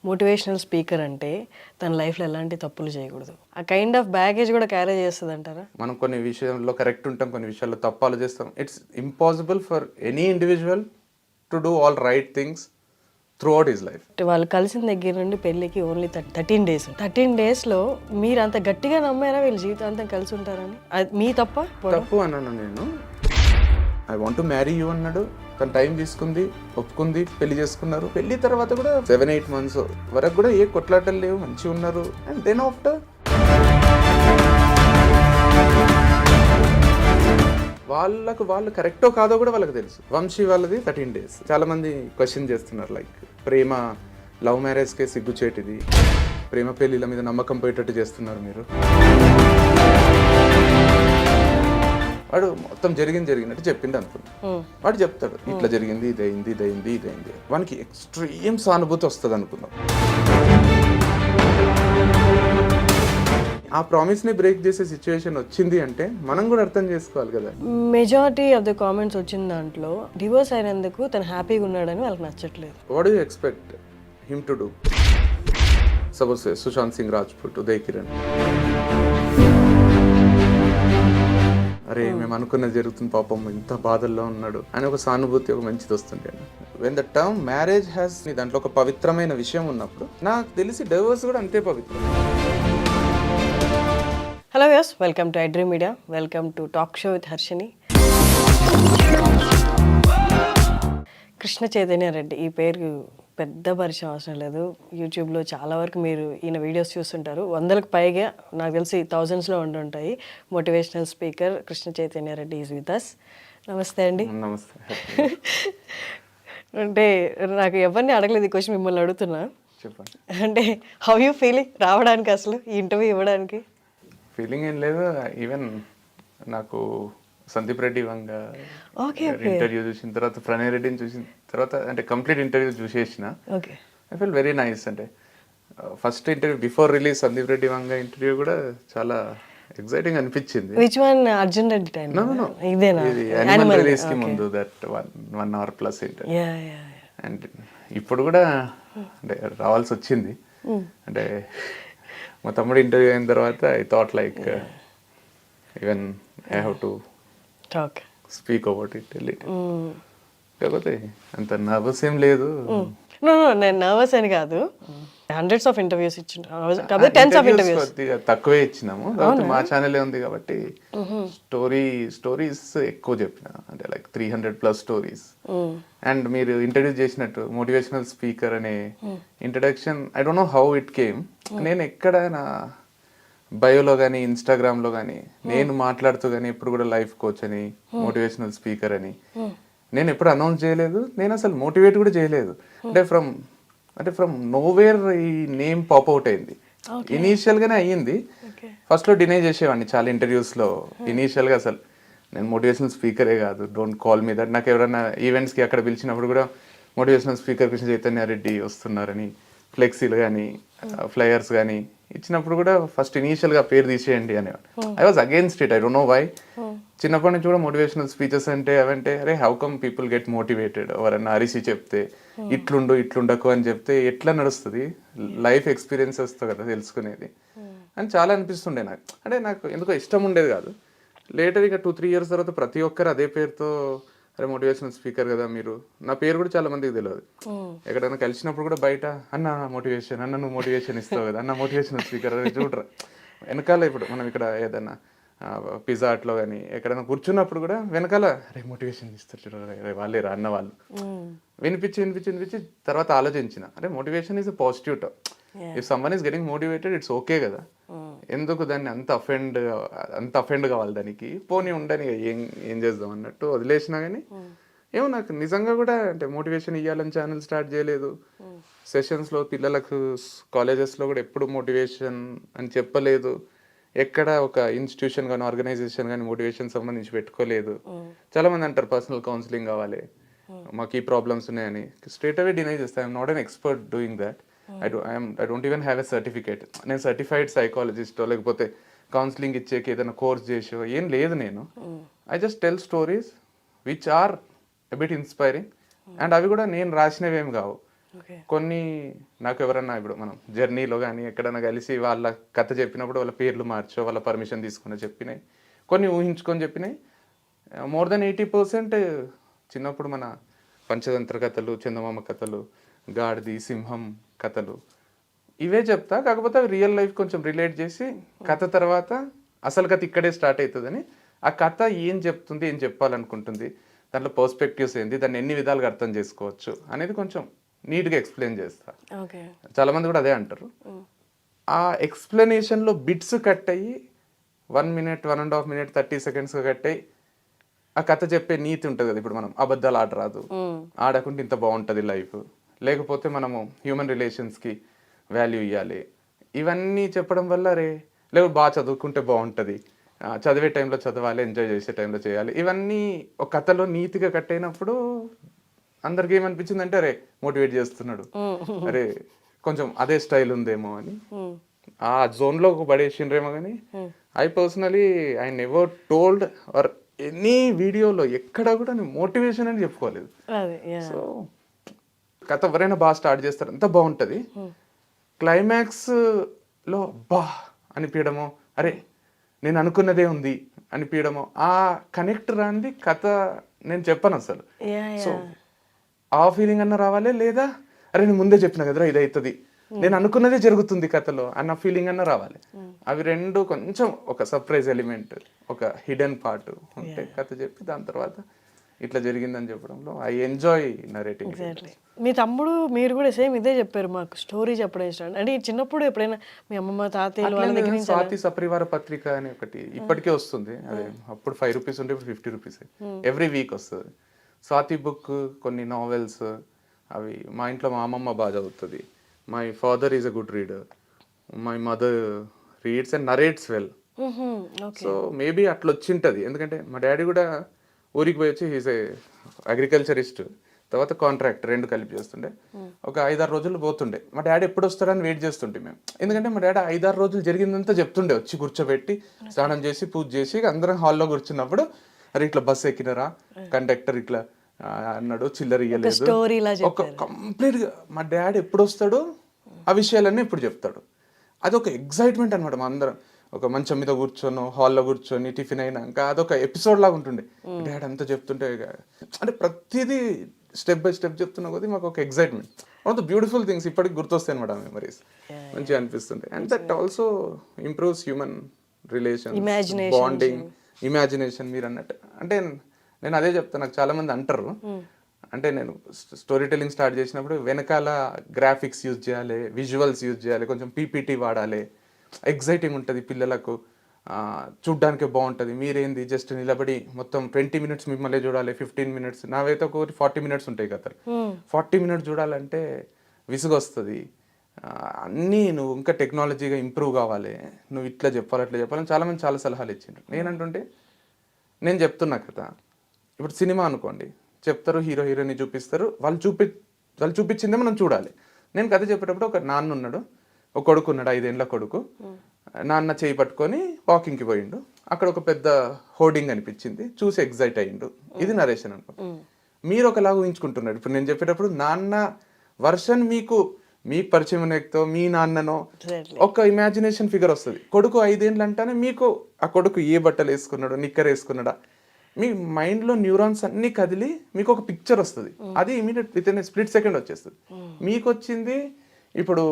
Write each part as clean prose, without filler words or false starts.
Motivational speaker అంటే తన లైఫ్లో ఎలాంటి తప్పులు చేయకూడదు, ఆ కైండ్ ఆఫ్ బ్యాగేజ్ కూడా క్యారీ చేస్తుంది అంటారా? మనం కొన్ని విషయాల్లో కరెక్ట్ ఉంటాం, కొన్ని విషయాల్లో తప్పు ఆలోచిస్తాం. It's impossible for any individual to do all right things through out his life. వాళ్ళు కలిసిన దగ్గర నుండి పెళ్ళికి ఓన్లీ 13 days. 13 daysలో మీరు అంత గట్టిగా నమ్మారా వీళ్ళు జీవితాంతం కలిసి ఉంటారని? అది మీ తప్పు అన్నాను నేను. I want to marry you అన్నాడు, తన టైం తీసుకుంది, ఒప్పుకుంది, పెళ్లి చేసుకున్నారు. పెళ్లి తర్వాత కూడా 7-8 months వరకు కూడా ఏ కొట్లాటలు లేవు, మంచిగా ఉన్నారు. అండ్ దెన్ ఆఫ్టర్ వాళ్ళు కరెక్టో కాదో కూడా వాళ్ళకి తెలుసు. వంశీ వాళ్ళది 13 days. చాలా మంది క్వశ్చన్ చేస్తున్నారు, లైక్ ప్రేమ లవ్ మ్యారేజ్కే సిగ్గుచేటిది, ప్రేమ పెళ్లిల మీద నమ్మకం పోయేటట్టు చేస్తున్నారు మీరు. వాడు మొత్తం జరిగినట్టు చెప్పిండు అనుకున్నా. వాడు చెప్తాడు ఇట్లా జరిగింది, ఇదైంది. వానికి ఎక్స్ట్రీమ్ సానుభూతి వస్తుంది అనుకున్నాం. ఆ ప్రామిస్ని బ్రేక్ చేసే సిచ్యువేషన్ వచ్చింది అంటే మనం కూడా అర్థం చేసుకోవాలి కదా. మెజారిటీ ఆఫ్ ద కామెంట్స్ వచ్చిన దాంట్లో డివోర్స్ అయినందుకు తను హ్యాపీగా ఉన్నాడని వాళ్ళకి నచ్చట్లేదు. What do you expect him to do? Suppose Sushant Singh Rajput, Uday Kiran, అరే మేము అనుకున్నది జరుగుతుంది, పాపం ఇంత బాధల్లో ఉన్నాడు అని ఒక సానుభూతి, ఒక మంచిది వస్తుండే. When the term marriage has, దాంట్లో ఒక పవిత్రమైన విషయం ఉన్నప్పుడు నాకు తెలిసి డైవర్స్ కూడా అంతే పవిత్రం. Hello views, welcome to iDream media, welcome to talk show with Harshini. Krishna Chaitanya Reddy, ఈ పేరు పెద్ద పరిచయం అవసరం లేదు. యూట్యూబ్లో చాలా వరకు మీరు ఈయన వీడియోస్ చూస్తుంటారు. 100కు పైగా, నాకు తెలిసి thousandsలో ఉంటుంటాయి. Motivational speaker Krishna Chaitanya Reddy is with us. నమస్తే అండి. నమస్తే. అంటే నాకు ఎవరిని అడగలేదు ఈ క్వశ్చన్, మిమ్మల్ని అడుగుతున్నా. చెప్పండి. అంటే హౌ యూ ఫీలింగ్ రావడానికి, అసలు ఈ ఇంటర్వ్యూ ఇవ్వడానికి? ఫీలింగ్ ఏం లేదు. ఈవెన్ నాకు సందీప్ రెడ్డి వంగ ఇంటర్వ్యూ చూసిన తర్వాత, ప్రణయ్ రెడ్డిని చూసిన తర్వాత, అంటే కంప్లీట్ ఇంటర్వ్యూ చూసేసిన. I feel very nice. అంటే first interview before release Sandeep Reddy Vanga interview కూడా చాలా ఎక్సైటింగ్ అనిపించింది. Which one? Arjun Reddy time? ఇదేనా? ఇది యానిమల్ రిలీజ్ కి ముందు, that 1 hour plus interview. And ఇప్పుడు కూడా అంటే రావాల్సి వచ్చింది. అంటే మా తమ్ముడు ఇంటర్వ్యూ అయిన తర్వాత I thought like even I have to speak about it. కాకపోతే అంత నర్వస్ ఏం లేదు. నేను నర్వస్ అని కాదు, hundreds of interviews ఇచ్చిండ్రు, tens of interviews. తక్కువే ఇచ్చినాము. కాబట్టి మా ఛానల్ ఉంది కాబట్టి స్టోరీస్ ఎక్కువ చెప్పిన, అంటే లైక్ 300+ స్టోరీస్. అండ్ మీరు ఇంట్రడ్యూస్ చేసినట్టు మోటివేషనల్ స్పీకర్ అనే introduction, I don't know how it came. నేను ఎక్కడ నా బయోలో కానీ ఇన్స్టాగ్రామ్లో కానీ నేను మాట్లాడుతూ కానీ ఎప్పుడు కూడా లైఫ్ కోచ్ అని, మోటివేషనల్ స్పీకర్ అని నేను ఎప్పుడు అనౌన్స్ చేయలేదు. నేను అసలు మోటివేట్ కూడా చేయలేదు. అంటే ఫ్రమ్ నోవేర్ ఈ నేమ్ పాప్అవుట్ అయింది. ఇనీషియల్గానే అయ్యింది. ఫస్ట్లో డినై చేసేవాడిని చాలా ఇంటర్వ్యూస్లో. ఇనీషియల్గా అసలు నేను మోటివేషనల్ స్పీకరే కాదు, డోంట్ కాల్ మీ దట్. నాకు ఎవరైనా ఈవెంట్స్కి అక్కడ పిలిచినప్పుడు కూడా మోటివేషనల్ స్పీకర్ కృష్ణ చైతన్య రెడ్డి వస్తున్నారని ఫ్లెక్సీలు కానీ ఫ్లయర్స్ కానీ ఇచ్చినప్పుడు కూడా ఫస్ట్ ఇనీషియల్గా పేరు తీసేయండి అనేవాడు. I was against it. I don't know why. చిన్నప్పటి నుంచి కూడా మోటివేషనల్ స్పీచెస్ అంటే అవంటే అరే how come people get motivated, ఎవరన్నా అరిసి చెప్తే ఇట్లుండకు అని చెప్తే ఎట్లా నడుస్తుంది? లైఫ్ ఎక్స్పీరియన్సెస్తో కదా తెలుసుకునేది అని చాలా అనిపిస్తుండే నాకు. అంటే నాకు ఎందుకో ఇష్టం ఉండేది కాదు. లేటర్ ఇక 2-3 years తర్వాత ప్రతి ఒక్కరు అదే పేరుతో అరే మోటివేషనల్ స్పీకర్ కదా మీరు. నా పేరు కూడా చాలా మందికి తెలియదు. ఎక్కడైనా కలిసినప్పుడు కూడా బయట అన్న మోటివేషన్, అన్న నువ్వు మోటివేషన్ ఇస్తావు కదా, అన్న మోటివేషనల్ స్పీకర్ అని చూడరా. వెనకాల ఇప్పుడు మనం ఇక్కడ ఏదైనా పిజ్జా అట్లో కానీ ఎక్కడైనా కూర్చున్నప్పుడు కూడా వెనకాల రే మోటివేషన్ ఇస్తారు చూడరా, వాళ్ళే రా అన్న వాళ్ళు. వినిపించి తర్వాత ఆలోచించిన, అరే motivation is a positive talk. If someone is getting motivated it's okay కదా. ఎందుకు దాన్ని అంత అఫెండ్ కావాలి దానికి? పోనీ ఉండని ఏం చేద్దాం అన్నట్టు వదిలేసినా. కానీ ఏమో నాకు నిజంగా కూడా అంటే మోటివేషన్ ఇవ్వాలని ఛానల్ స్టార్ట్ చేయలేదు. సెషన్స్లో పిల్లలకు కాలేజెస్లో కూడా ఎప్పుడు మోటివేషన్ అని చెప్పలేదు. ఎక్కడ ఒక ఇన్స్టిట్యూషన్ కానీ ఆర్గనైజేషన్ కానీ మోటివేషన్ సంబంధించి పెట్టుకోలేదు. చాలా మంది అంటారు పర్సనల్ కౌన్సిలింగ్ కావాలి, మాకు ఈ ప్రాబ్లమ్స్ ఉన్నాయని. స్ట్రేట్ అవే డినై చేస్తాను. I'm not an expert doing that. I don't even have a certificate. నేను సర్టిఫైడ్ సైకాలజిస్టో లేకపోతే కౌన్సిలింగ్ ఇచ్చేకి ఏదైనా కోర్స్ చేసో ఏం లేదు నేను. I just tell stories which are a bit inspiring. And అవి కూడా నేను రాసినవి ఏం కావు. ఓకే. కొన్ని నాకు ఎవరన్నా ఇప్పుడు మనం జర్నీలో కానీ ఎక్కడైనా కలిసి వాళ్ళ కథ చెప్పినప్పుడు వాళ్ళ పేర్లు మార్చో వాళ్ళ పర్మిషన్ తీసుకుని చెప్పినాయి, కొన్ని ఊహించుకొని చెప్పినాయి. మోర్ దెన్ 80% చిన్నప్పుడు మన పంచతంత్ర కథలు, చందమామ కథలు, గాడిది, సింహం కథలు ఇవే చెప్తా. కాకపోతే అవి రియల్ లైఫ్ కొంచెం రిలేట్ చేసి కథ తర్వాత అసలు కథ ఇక్కడే స్టార్ట్ అవుతుందని, ఆ కథ ఏం చెప్తుంది, ఏం చెప్పాలనుకుంటుంది, దాంట్లో పర్స్పెక్టివ్స్ ఏంది, దాన్ని ఎన్ని విధాలుగా అర్థం చేసుకోవచ్చు అనేది కొంచెం నీట్గా ఎక్స్ప్లెయిన్ చేస్తా. ఓకే. చాలా మంది కూడా అదే అంటారు. ఆ ఎక్స్ప్లెనేషన్లో బిట్స్ కట్ అయ్యి 1 minute, 1.5 minute, 30 seconds కట్ అయ్యి ఆ కథ చెప్పే నీతి ఉంటుంది కదా. ఇప్పుడు మనం అబద్ధాలు ఆడరాదు, ఆడకుంటే ఇంత బాగుంటుంది లైఫ్, లేకపోతే మనము హ్యూమన్ రిలేషన్స్కి వాల్యూ ఇవ్వాలి, ఇవన్నీ చెప్పడం వల్ల లేకపోతే బాగా చదువుకుంటే బాగుంటుంది, చదివే టైంలో చదవాలి, ఎంజాయ్ చేసే టైంలో చేయాలి, ఇవన్నీ ఒక కథలో నీతిగా కట్ అయినప్పుడు అందరికి ఏమనిపించింది అంటే మోటివేట్ చేస్తున్నాడు, అరే కొంచెం అదే స్టైల్ ఉందేమో అని ఆ జోన్లో పడేసిండ్రేమో. కానీ I personally I never told or any వీడియోలో ఎక్కడ కూడా నేను మోటివేషన్ అని చెప్పుకోలేదు. సో కథ ఎవరైనా బాగా స్టార్ట్ చేస్తారు, అంత బాగుంటుంది. క్లైమాక్స్లో బా అనిపించడమో, అరే నేను అనుకున్నదే ఉంది అనిపించడమో, ఆ కనెక్ట్ రాంది కథ నేను చెప్పను అసలు. సో ఆ ఫీలింగ్ అన్న రావాలి, లేదా అరే నేను ముందే చెప్పిన కదరా ఇది అవుతుంది, నేను అనుకున్నదే జరుగుతుంది కథలో అన్న ఫీలింగ్ అన్న రావాలి. అవి రెండు కొంచెం ఒక సర్ప్రైజ్ ఎలిమెంట్, ఒక హిడెన్ పార్ట్ ఉంటే కథ చెప్పి దాని తర్వాత ఇట్లా జరిగిందని చెప్పడంలో ఐ ఎంజాయ్ నరేటింగ్. ఎగ్జాక్ట్లీ. మీ తమ్ముడు మీరు కూడా సేమ్ ఇదే చెప్పారు, మాకు స్టోరీ చెప్పడం ఇష్టం అంటే. చిన్నప్పుడు ఎప్పుడైనా మీ అమ్మమ్మ తాతయ్యలు వాళ్ళ దగ్గర నుంచి స్వాతి సపరివార పత్రిక అని ఒకటి ఇప్పటికే వస్తుంది. అదే అప్పుడు 5 rupees ఉంటే ఇప్పుడు 50 rupees ఎవ్రీ వీక్ వస్తుంది. స్వాతి బుక్, కొన్ని నావెల్స్, అవి మా ఇంట్లో మా అమ్మమ్మ బాగా చదువుతుంది. My father is a good reader, my mother reads and narrates well. So maybe అట్లా వచ్చింటుంది. ఎందుకంటే మా డాడీ కూడా ఊరికి పోయి వచ్చి హీస్ ఏ అగ్రికల్చరిస్ట్, తర్వాత కాంట్రాక్టర్, 2 కలిపి చేస్తుండే. ఒక 5-6 రోజులు పోతుండే. మా డాడీ ఎప్పుడు వస్తాడని వెయిట్ చేస్తుంటే మేము. ఎందుకంటే మా డాడీ 5-6 రోజులు జరిగిందంతా చెప్తుండే, వచ్చి కూర్చోబెట్టి స్నానం చేసి పూజ చేసి అందరం హాల్లో కూర్చున్నప్పుడు, అరే ఇట్లా బస్సు ఎక్కినరా, కండక్టర్ ఇట్లా అన్నాడు, చిల్లర ఇయ్యలేదు, ఒక కంప్లీట్గా మా డాడీ ఎప్పుడు వస్తాడో ఆ విషయాలన్నీ ఇప్పుడు చెప్తాడు. అదొక ఎగ్జైట్మెంట్ అనమాట. మా అందరం ఒక మంచం మీద కూర్చొని హాల్లో కూర్చొని టిఫిన్ అయినాక అదొక ఎపిసోడ్ లాగా ఉంటుండే. డాడీ అంతా చెప్తుంటే అంటే ప్రతిదీ స్టెప్ బై స్టెప్ చెప్తున్నా కొద్దీ మాకు ఒక excitement. One of the beautiful things ఇప్పటికి గుర్తొస్తాయి అనమాట ఆ మెమరీస్. మంచిగా అనిపిస్తుంది. And that also improves human relation, bonding, imagination. మీరు అన్నట్టు అంటే నేను అదే చెప్తాను. నాకు చాలా మంది అంటారు, అంటే నేను స్టోరీ టెల్లింగ్ స్టార్ట్ చేసినప్పుడు వెనకాల గ్రాఫిక్స్ యూజ్ చేయాలి, విజువల్స్ యూజ్ చేయాలి, కొంచెం పీపీటీ వాడాలి, ఎగ్జైటింగ్ ఉంటుంది పిల్లలకు, చూడ్డానికి బాగుంటుంది. మీరేంది జస్ట్ నిలబడి మొత్తం 20 minutes మిమ్మల్ని చూడాలి, 15 minutes, నావైతే ఒక 40 minutes ఉంటాయి కదా, 40 minutes చూడాలంటే విసుగు వస్తుంది. అన్నీ నువ్వు ఇంకా టెక్నాలజీగా ఇంప్రూవ్ కావాలి, నువ్వు ఇట్లా చెప్పాలి అట్లా చెప్పాలని చాలామంది చాలా సలహాలు ఇచ్చిండ్రు. నేనంటుంటే నేను చెప్తున్నా కదా, ఇప్పుడు సినిమా అనుకోండి, చెప్తారు, హీరో హీరోయిన్ చూపిస్తారు, వాళ్ళు చూపించిందే మనం చూడాలి. నేను కథ చెప్పేటప్పుడు ఒక నాన్న ఉన్నాడు, ఒక కొడుకు ఉన్నాడు, 5 ఏళ్ళ కొడుకు. నాన్న చేయి పట్టుకొని వాకింగ్కి పోయిండు, అక్కడ ఒక పెద్ద హోర్డింగ్ అనిపించింది, చూసి ఎగ్జైట్ అయ్యిండు. ఇది నరేషన్ అనుకో. మీరు ఒకలాగా ఊహించుకుంటున్నాడు. ఇప్పుడు నేను చెప్పేటప్పుడు నాన్న వర్షన్ మీకు పరిచయం ఎక్కుతో మీ నాన్ననో ఒక ఇమాజినేషన్ ఫిగర్ వస్తుంది. కొడుకు 5 ఏళ్ళు అంటేనే మీకు ఆ కొడుకు ఏ బట్టలు వేసుకున్నాడు, నిక్కర్ వేసుకున్నాడా, మీ మైండ్లో న్యూరాన్స్ అన్నీ కదిలి మీకు ఒక పిక్చర్ వస్తుంది. అది immediate with in split second వచ్చేస్తుంది. మీకు వచ్చింది, ఇప్పుడు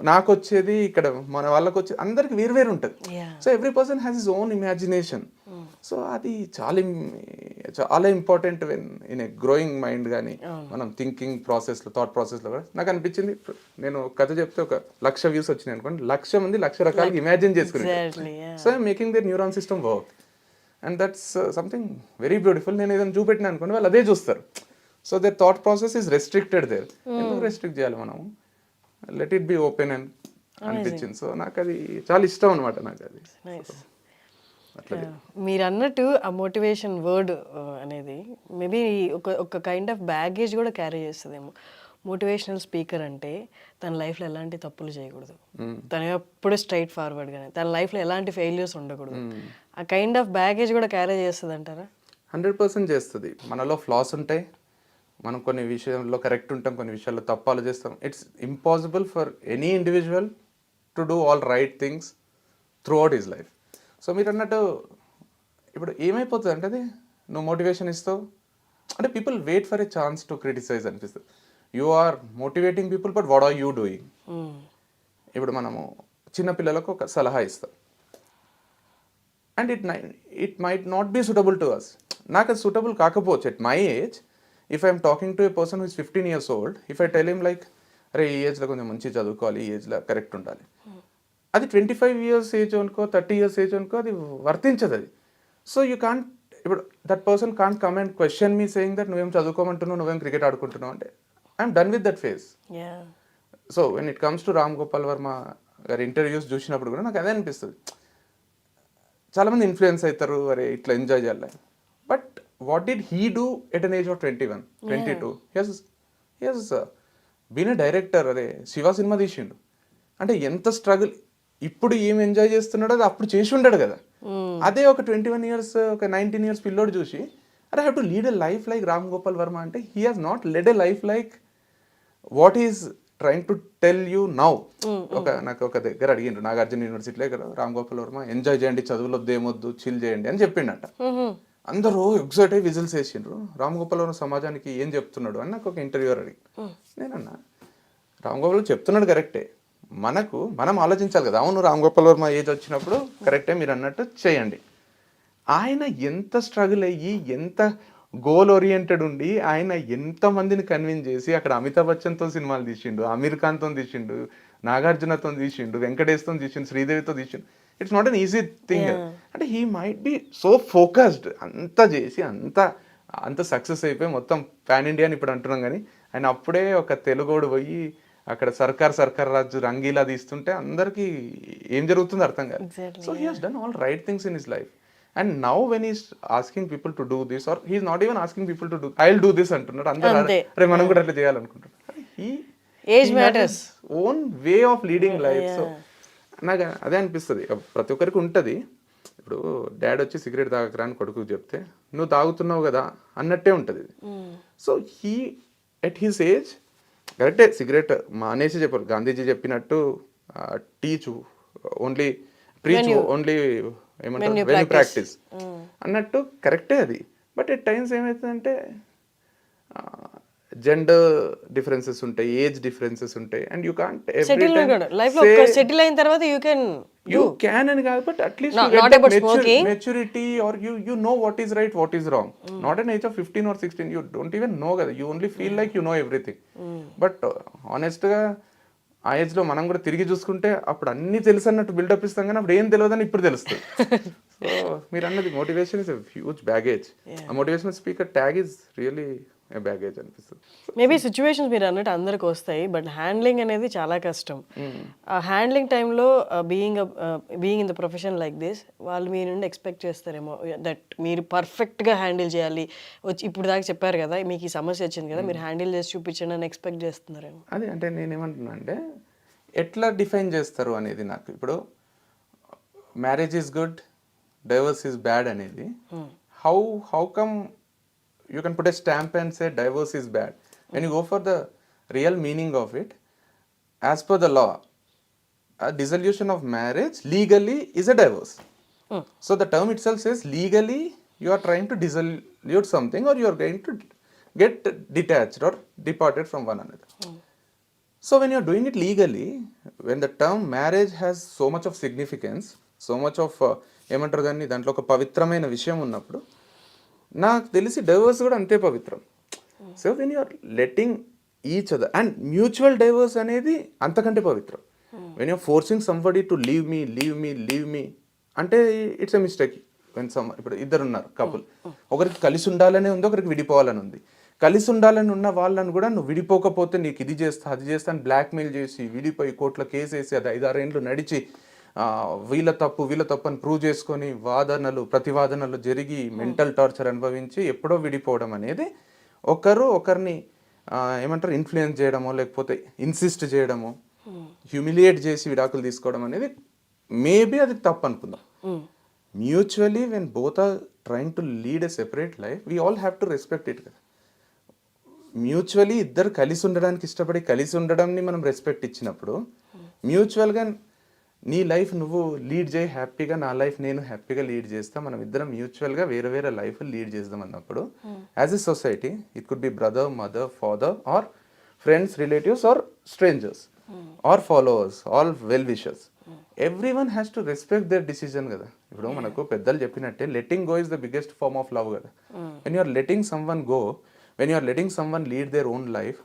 నాకు వచ్చేది, ఇక్కడ మన వాళ్ళకి వచ్చేది, అందరికి వేరు వేరు ఉంటుంది. So every person has his own imagination. So అది చాలా important when in a growing mind. కానీ మనం థింకింగ్ ప్రాసెస్లో, థాట్ ప్రాసెస్లో కూడా నాకు అనిపించింది, నేను కథ చెప్తే 1,00,000 views వచ్చినాయి అనుకోండి, 1,00,000 మంది 1,00,000 రకాలుగా ఇమాజిన్ చేసుకున్నారు. So I'm making their neuron system work. And that's something very beautiful. నేను ఏదైనా చూపెట్టినా అనుకోండి, వాళ్ళు అదే చూస్తారు. So their thought process is restricted there. ఎందుకు రెస్ట్రిక్ట్ చేయాలి మనము, లెట్ ఇట్ బి ఓపెన్ అని అనిపించింది. సో నాకు అది చాలా ఇష్టం అనమాట. నాకు అది మీరు అన్నట్టు ఆ మోటివేషన్ వర్డ్ అనేది మేబీ ఒక కైండ్ ఆఫ్ బ్యాగేజ్ కూడా క్యారీ చేస్తుందేమో. మోటివేషనల్ స్పీకర్ అంటే తన లైఫ్లో ఎలాంటి తప్పులు చేయకూడదు, తను ఎప్పుడు స్ట్రైట్ ఫార్వర్డ్గానే, తన లైఫ్లో ఎలాంటి ఫెయిల్యూర్స్ ఉండకూడదు. ఆ కైండ్ ఆఫ్ బ్యాగేజ్ కూడా క్యారీ చేస్తుంది అంటారా? 100% చేస్తుంది. మనలో ఫ్లాస్ ఉంటాయి, మనం కొన్ని విషయాల్లో కరెక్ట్ ఉంటాం, కొన్ని విషయాల్లో తప్పు ఆలోచిస్తాం. It's impossible for any individual to do all right things through out his life. So మీరు అన్నట్టు ఇప్పుడు ఏమైపోతుంది అంటే, అది నువ్వు మోటివేషన్ ఇస్తావు అంటే people wait for a chance to criticise అనిపిస్తుంది. You are motivating people, but what are you doing? ఇప్పుడు మనము చిన్నపిల్లలకు ఒక సలహా ఇస్తాం and it might not be suitable to us. నాకు అది సూటబుల్ కాకపోవచ్చు at my age. If I'm talking to a person who is 15 years old, if I tell him like అరే ఈ ఏజ్లో కొంచెం మంచిగా చదువుకోవాలి, ఈ ఏజ్లో కరెక్ట్ ఉండాలి, అది 25 years ఏజ్ అనుకో, 30 years ఏజ్ అనుకో, అది వర్తించదు అది. సో యూ కాంట్, ఇప్పుడు that person can't come and question me saying that నువ్వేం చదువుకోమంటున్నావు, నువ్వేం క్రికెట్ ఆడుకుంటున్నావు అంటే I'm done with that phase. So when it comes to Ram Gopal Varma గారి ఇంటర్వ్యూస్ చూసినప్పుడు కూడా నాకు అదే అనిపిస్తుంది. చాలామంది ఇన్ఫ్లుయెన్స్ అవుతారు, అరే ఇట్లా ఎంజాయ్ చేయాలి, but what did he do at an age of 21, 22? He has been a director. అదే శివ సినిమా తీసిండు అంటే ఎంత స్ట్రగుల్. ఇప్పుడు ఏం ఎంజాయ్ చేస్తున్నాడో అది అప్పుడు చేసి ఉంటాడు కదా. అదే ఒక 21 years, ఒక 19 years పిల్లోడు చూసి అరే have to lead a life like Ram Gopal Varma అంటే he has not led a life like what is trying to tell you now. నాకు ఒక దగ్గర అడిగిండ్రు, నాగార్జున యూనివర్సిటీలో కదా, రామ్ గోపాల్ వర్మ ఎంజాయ్ చేయండి, చదువులో ఏమొద్దు, చిల్ చేయండి అని చెప్పిండట. అందరూ ఎగ్జైట్ అయ్యి విజిల్స్ వేసిండ్రు. రామ్ గోపాల్ వర్మ సమాజానికి ఏం చెప్తున్నాడు అని నాకు ఒక ఇంటర్వ్యూర్ అడిగి, నేనన్నా రామ్ గోపాల్ చెప్తున్నాడు కరెక్టే, మనం ఆలోచించాలి కదా. అవును రామ్ గోపాల్ వర్మ ఏజ్ వచ్చినప్పుడు కరెక్టే మీరు అన్నట్టు చేయండి. ఆయన ఎంత స్ట్రగుల్ అయ్యి, ఎంత గోల్ ఓరియంటెడ్ ఉండి, ఆయన ఎంతమందిని కన్విన్స్ చేసి అక్కడ అమితాబ్ బచ్చన్తో సినిమాలు తీసిండు, అమీర్ ఖాన్తో తీసిండు, నాగార్జునతో తీసిండు, వెంకటేష్తో తీసిండు, శ్రీదేవితో తీసిండు. It's not an easy thing. అంటే he might be so focused, అంతా చేసి అంత సక్సెస్ అయిపోయి మొత్తం పాన్ ఇండియా అని ఇప్పుడు అంటున్నాం. కానీ ఆయన అప్పుడే ఒక తెలుగోడు పోయి అక్కడ సర్కార్ రాజు రంగీలా తీస్తుంటే అందరికీ ఏం జరుగుతుందో అర్థం కాదు. So he has done all right things in his life. And now when he's asking people to do this, or he's not even asking people to do, I'll do this అంటున్నాడు. అందరూ అరే మనం కూడా అట్లా చేయాలనుకుంటారు. Age matters, own way of leading life. So నాకు అదే అనిపిస్తుంది, ప్రతి ఒక్కరికి ఉంటుంది. ఇప్పుడు డాడ్ వచ్చి సిగరెట్ తాగకరా అని కొడుకు చెప్తే నువ్వు తాగుతున్నావు కదా అన్నట్టే ఉంటుంది. So he at his age కరెక్టే, సిగరెట్ మానేసి చెప్పారు. గాంధీజీ చెప్పినట్టు టీచ్ ఓన్లీ, ప్రీచ్ ఓన్లీ, ఏమంటారు వెన్ ప్రాక్టీస్ అన్నట్టు కరెక్టే అది. బట్ ఎట్ టైమ్స్ ఏమవుతుందంటే జెండర్ డిఫరెన్సెస్ ఉంటాయి, ఏజ్ డిఫరెన్సెస్ ఉంటాయి, అండ్ యూ కాంట్ సెటిల్ అయిన తర్వాత యూ క్యాన్ అని కాదు, but at least maturity or you know what is right, what is wrong. Not an age of 15 or 16 you don't even know కదా, you only feel like you know everything. But ఆనెస్ట్గా ఆ ఏజ్లో మనం కూడా తిరిగి చూసుకుంటే అప్పుడు అన్ని తెలుసు అన్నట్టు బిల్డప్ ఇస్తాం, కానీ అప్పుడు ఏం తెలియదని ఇప్పుడు తెలుస్తుంది. సో మీరు అన్నది motivation is a huge baggage. ఆ motivational speaker tag is really a baggage అనిపిస్తుంది. మేబీ సిచ్యువేషన్స్ మీరు అన్నట్టు అందరికి వస్తాయి, బట్ హ్యాండ్లింగ్ అనేది చాలా కష్టం. ఆ హ్యాండ్లింగ్ టైంలో being in the profession like this, వాళ్ళు మీ నుండి ఎక్స్పెక్ట్ చేస్తారేమో దట్ మీరు పర్ఫెక్ట్గా హ్యాండిల్ చేయాలి. ఇప్పుడు దాకా చెప్పారు కదా మీకు ఈ సమస్య వచ్చింది కదా, మీరు హ్యాండిల్ చేసి చూపించండి అని ఎక్స్పెక్ట్ చేస్తున్నారేమో. అదే అంటే నేనేమంటున్నా అంటే ఎట్లా డిఫైన్ చేస్తారు అనేది. నాకు ఇప్పుడు marriage is good, divorce is bad అనేది how come you can put a stamp and say divorce is bad? When you go for the real meaning of it, as per the law, a dissolution of marriage legally is a divorce. So the term itself says legally you are trying to dissolve something, or you are going to get detached or departed from one another. So when you are doing it legally, when the term marriage has so much of significance, so much of ఏమంటారు దాన్ని, దాంట్లో ఒక పవిత్రమైన విషయం ఉన్నప్పుడు నాకు తెలిసి divorce కూడా అంతే పవిత్రం. So when you are letting each other and mutual divorce అనేది అంతకంటే పవిత్రం. When you're forcing somebody to leave me అంటే ఇట్స్ ఎ మిస్టేక్. వెన్ ఇప్పుడు ఇద్దరు ఉన్నారు కపుల్, ఒకరికి కలిసి ఉండాలనే ఉంది, ఒకరికి విడిపోవాలని ఉంది. కలిసి ఉండాలని ఉన్న వాళ్ళని కూడా నువ్వు విడిపోకపోతే నీకు ఇది చేస్తా అది చేస్తా అని బ్లాక్మెయిల్ చేసి విడిపోయి కోర్టులో కేసు వేసి అది 5-6 ఏళ్ళు నడిచి వీళ్ళ తప్పు అని ప్రూవ్ చేసుకొని ప్రతివాదనలు జరిగి మెంటల్ టార్చర్ అనుభవించి ఎప్పుడో విడిపోవడం అనేది, ఒకరిని ఏమంటారు ఇన్ఫ్లుయెన్స్ చేయడమో లేకపోతే ఇన్సిస్ట్ చేయడమో హ్యూమిలియేట్ చేసి విడాకులు తీసుకోవడం అనేది మేబీ అది తప్పు అనుకుందాం. Mutually when both are trying to lead a separate life, we all have to respect it కదా. మ్యూచువలీ ఇద్దరు కలిసి ఉండడానికి ఇష్టపడి కలిసి ఉండడాన్ని మనం రెస్పెక్ట్ ఇచ్చినప్పుడు మ్యూచువల్గా నీ లైఫ్ నువ్వు లీడ్ చేయి హ్యాపీగా, నా లైఫ్ నేను హ్యాపీగా లీడ్ చేస్తా, మనం ఇద్దరం మ్యూచువల్గా వేరే వేరే లైఫ్ లీడ్ చేద్దాం అన్నప్పుడు as a society it could be brother, mother, father are friends, relatives are strangers are followers, all well wishers, every one has to respect their decision కదా. ఇప్పుడు మనకు పెద్దలు చెప్పినట్టే letting go is the biggest form of love కదా. When you're letting some one go, when you're letting some one lead their own life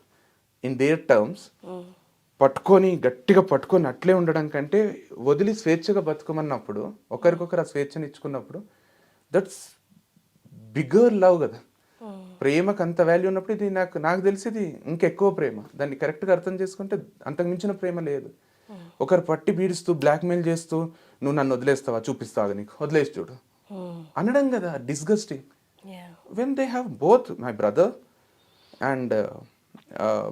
in there terms, గట్టిగా పట్టుకొని అట్లే ఉండడం కంటే వదిలి స్వేచ్ఛగా బతుకోమన్నప్పుడు, ఒకరికొకరు ఆ స్వేచ్ఛని ఇచ్చుకున్నప్పుడు, దట్స్ బిగ్గర్ లవ్ కదా. ప్రేమకు అంత వాల్యూ ఉన్నప్పుడు ఇది నాకు తెలిసింది ఇంకెక్కువ ప్రేమ. దాన్ని కరెక్ట్గా అర్థం చేసుకుంటే అంతకు మించిన ప్రేమ లేదు. ఒకరు పట్టి పీడిస్తూ బ్లాక్మెయిల్ చేస్తూ నువ్వు నన్ను వదిలేస్తావా, చూపిస్తావా నీకు, వదిలేసి చూడు అనడం కదా disgusting. When they have both my brother and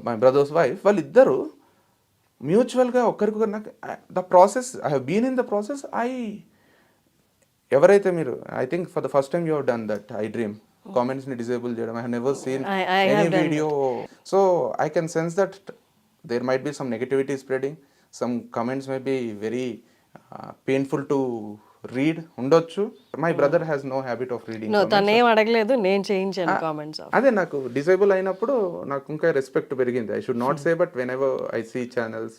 my brother's wife, వాళ్ళిద్దరూ మ్యూచువల్గా ఒకరికొకరు, నాకు the process I have been in the process. ఎవరైతే మీరు I think for the first time you have done that I dream కామెంట్స్ని disable చేయడం, I have never seen any video. So I can sense that there might be some negativity spreading, some comments may be very painful to read ఉండొచ్చు. My brother has no habit of reading. తనేం అడగలేదు, నేను చేయించాను comments. అదే నాకు disable అయినప్పుడు నాకు ఇంకా రెస్పెక్ట్ పెరిగింది. I should not say, but whenever I see channels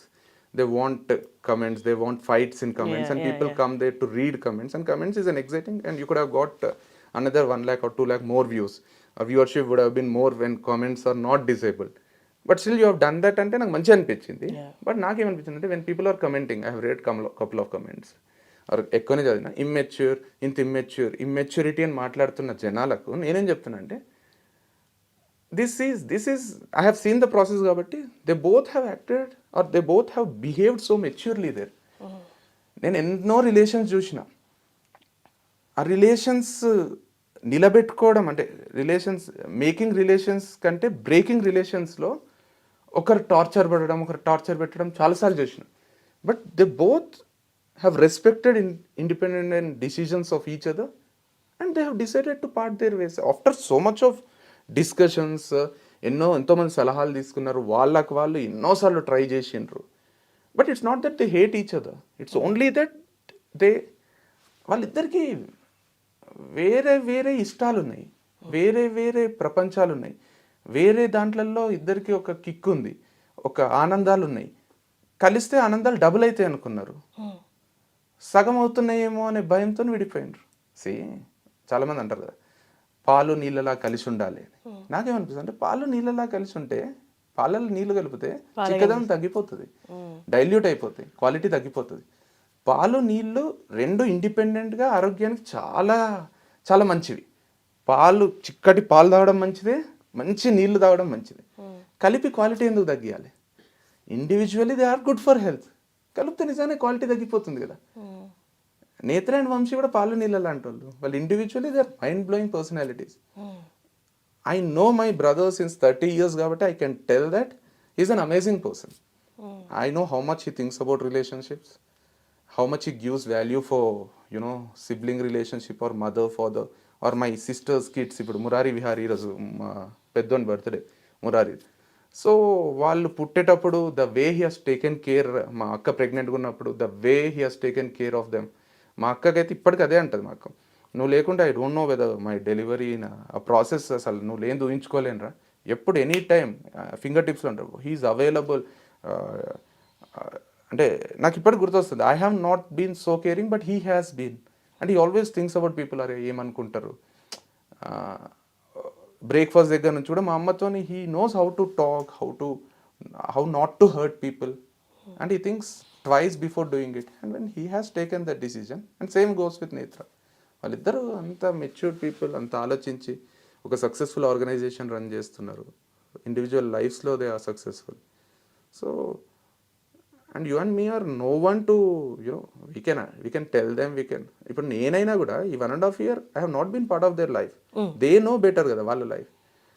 they want comments, they want fights in comments, and people come there to read comments, and comments is an exciting, and you could have got another 1 lakh or 2 lakh more views. Viewership would have been more when comments are not disabled, but still you have done that ante నాకు మంచి అనిపించింది. But నాకేమనిపించింది అంటే when people are commenting, I have read couple of comments or ఎక్కువనే చదివిన, immaturity అని మాట్లాడుతున్న జనాలకు నేనేం చెప్తున్నా అంటే this is I have seen the process కాబట్టి they both have acted or they both have behaved so maturely there. నేను ఎన్నో రిలేషన్స్ చూసిన, ఆ రిలేషన్స్ నిలబెట్టుకోవడం అంటే రిలేషన్స్ మేకింగ్ రిలేషన్స్ కంటే బ్రేకింగ్ రిలేషన్స్లో ఒకరు టార్చర్ పెట్టడం చాలాసార్లు చూసిన. But they both have respected independent decisions of each other and they have decided to part there ways after so much of discussions. ఎంతోమంది సలహాలు తీసుకున్నారు, వాళ్ళకు వాళ్ళు ఎన్నోసార్లు ట్రై చేసిండ్రు. But it's not that they hate each other, it's only that వాళ్ళిద్దరికీ వేరే వేరే ఇష్టాలు ఉన్నాయి, వేరే వేరే ప్రపంచాలు ఉన్నాయి, వేరే దాంట్లలో ఇద్దరికి ఒక కిక్ ఉంది, ఒక ఆనందాలు ఉన్నాయి. కలిస్తే ఆనందాలు డబుల్ అవుతాయి అనుకున్నారు, సగం అవుతున్నాయేమో అనే భయంతో విడిపోయినరు. చాలామంది అంటారు కదా పాలు నీళ్ళలా కలిసి ఉండాలి. నాకేమనిపిస్తుంది అంటే పాలు నీళ్ళలా కలిసి ఉంటే పాలలో నీళ్లు కలిపితే చిక్కదనం తగ్గిపోతుంది, డైల్యూట్ అయిపోతాయి, క్వాలిటీ తగ్గిపోతుంది. పాలు నీళ్ళు రెండు ఇండిపెండెంట్గా ఆరోగ్యానికి చాలా చాలా మంచివి. చిక్కటి పాలు తాగడం మంచిదే, మంచి నీళ్లు తాగడం మంచిది. కలిపి క్వాలిటీ ఎందుకు తగ్గియాలి? Individually they are good for health. కలిపితే నిజానే క్వాలిటీ తగ్గిపోతుంది కదా. నేత్ర అండ్ వంశీ కూడా పాలు నీళ్ళలా అంటోళ్ళు, వాళ్ళు individually they are mind blowing personalities. I know my brother since 30 years కాబట్టి I can tell that is an amazing person. I know how much he thinks about relationships, how much he gives value for sibling relationship or mother, father or my sisters kids. ఇప్పుడు మురారి విహారీ ఈరోజు మా పెద్దోని birthday Murari. So వాళ్ళు పుట్టేటప్పుడు the way he has taken care, మా అక్క ప్రెగ్నెంట్గా ఉన్నప్పుడు the way he has taken care of them. మా అక్కకైతే ఇప్పటికి అదే అంటుంది, మా అక్క నువ్వు లేకుంటే I don't know whether my delivery ఆ ప్రాసెస్ అసలు నువ్వు లేని ఊహించుకోలేనురా. ఎప్పుడు ఎనీ టైం ఫింగర్ టిప్స్లో ఉంటారు, హీఈస్ అవైలబుల్. అంటే నాకు ఇప్పటికి గుర్తొస్తుంది, I have not been so caring but he has been. And he always thinks about people, అరే ఏమనుకుంటారు. బ్రేక్ఫాస్ట్ దగ్గర నుంచి కూడా మా అమ్మతో he knows how to talk, how not to hurt people, and he thinks twice before doing it, and when he has taken that decision, and same goes with Netra. వాళ్ళిద్దరూ అంత matured people, అంత ఆలోచించి ఒక successful organisation run చేస్తున్నారు. Individual లైఫ్స్లో they are successful. So and you and me are no one to we can tell them, ఇప్పుడు నేనైనా కూడా ఈ 1.5 years I have not been part of their life. They know better కదా వాళ్ళ life.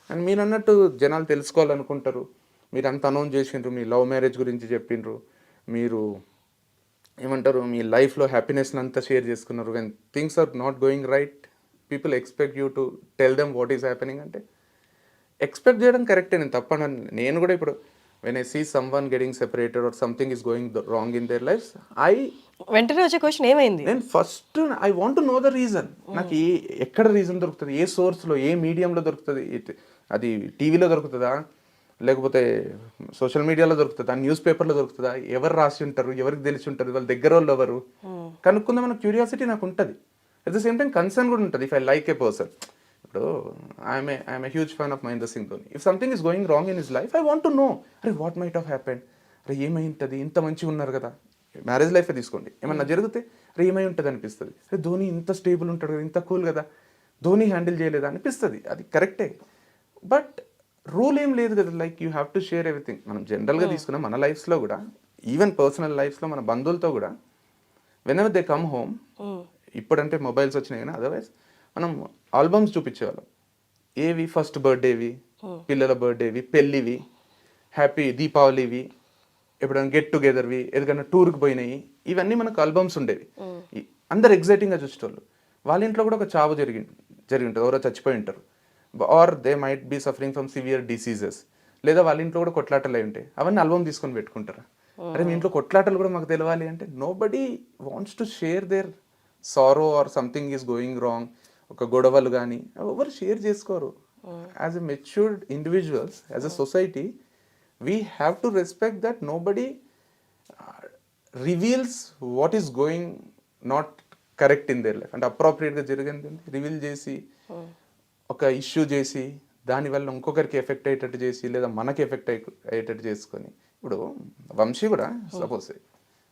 And మీరు అన్నట్టు జనాలు తెలుసుకోవాలనుకుంటారు, మీరు అంత అనౌన్స్ చేసిండ్రు, మీ లవ్ మ్యారేజ్ గురించి చెప్పిండ్రు, మీరు ఏమంటారు మీ లైఫ్లో హ్యాపీనెస్ని అంతా షేర్ చేసుకున్నారు. When things are not going right, people expect you to tell them what is happening. అంటే ఎక్స్పెక్ట్ చేయడం కరెక్టే, నేను తప్పను. నేను కూడా ఇప్పుడు when I see someone getting separated or something is going wrong in their life, వెంటనే వచ్చే క్వశ్చన్ ఏమైంది. నేను first I want to know the reason. నాకు ఎక్కడ రీజన్ దొరుకుతుంది, ఏ సోర్స్లో, ఏ మీడియంలో దొరుకుతుంది, అది టీవీలో దొరుకుతుందా, లేకపోతే సోషల్ మీడియాలో దొరుకుతుందా, న్యూస్ పేపర్లో దొరుకుతుందా, ఎవరు రాసి ఉంటారు, ఎవరికి తెలిసి ఉంటారు, వాళ్ళ దగ్గర వాళ్ళు ఎవరు కనుక్కుందాం అన్న క్యూరియాసిటీ నాకు ఉంటుంది. At the same time concern కూడా ఉంటుంది. If I like A person, ఇప్పుడు I'm a huge fan of Mahindra Singh Dhoni. If something is going wrong in his life, I want to no, అరే వాట్ మైట్ హావ్ హ్యాపెండ్, అరే ఏమై ఉంటుంది, ఇంత మంచిగా ఉన్నారు కదా. మ్యారేజ్ లైఫే తీసుకోండి, ఏమన్నా జరిగితే అరే ఏమై ఉంటుంది అనిపిస్తుంది. అరే ధోని ఇంత స్టేబుల్ ఉంటాడు కదా, ఇంత కూల్ కదా, ధోని హ్యాండిల్ చేయలేదా అనిపిస్తుంది. అది కరెక్టే, బట్ రూల్ ఏం లేదు కదా. Like you have to share everything. మనం జనరల్గా తీసుకున్నాం మన లైఫ్స్లో కూడా, ఈవెన్ పర్సనల్ లైఫ్స్లో మన బంధువులతో కూడా, when ever they come home, ఇప్పుడంటే మొబైల్స్ వచ్చినాయి కానీ అదర్వైజ్ మనం ఆల్బమ్స్ చూపించేవాళ్ళం. ఏవి ఫస్ట్ బర్త్డేవి, పిల్లల బర్త్డేవి, పెళ్ళివి, హ్యాపీ దీపావళివి, ఎప్పుడైనా గెట్ టుగెదర్వి, ఏదైనా టూర్కి పోయినాయి, ఇవన్నీ మనకు ఆల్బమ్స్ ఉండేవి. అందరు ఎగ్జైటింగ్గా చూసేటోళ్ళు. వాళ్ళ ఇంట్లో కూడా ఒక చావు జరిగి ఉంటుంది, ఎవరో చచ్చిపోయి ఉంటారు, or they might be suffering from severe diseases, లేదా వాళ్ళ ఇంట్లో కూడా కొట్లాటలు అయి ఉంటాయి. అవన్నీ ఆల్బమ్ తీసుకొని పెట్టుకుంటారు. అరే మీ ఇంట్లో కొట్లాటలు కూడా మాకు తెలవాలి అంటే, nobody wants to share their sorrow or something is going wrong. ఒక గొడవలు కానీ ఎవరు షేర్ చేసుకోరు. As a matured individuals, as a society, we have to respect that nobody reveals what is going not correct in their life. అంటే అప్రోప్రియేట్గా జరిగింది reveal చేసి, ఒక issue చేసి, దానివల్ల ఇంకొకరికి ఎఫెక్ట్ అయ్యేటట్టు చేసి, లేదా మనకి ఎఫెక్ట్ అయ్యేటట్టు చేసుకొని. ఇప్పుడు వంశీ కూడా సపోజ్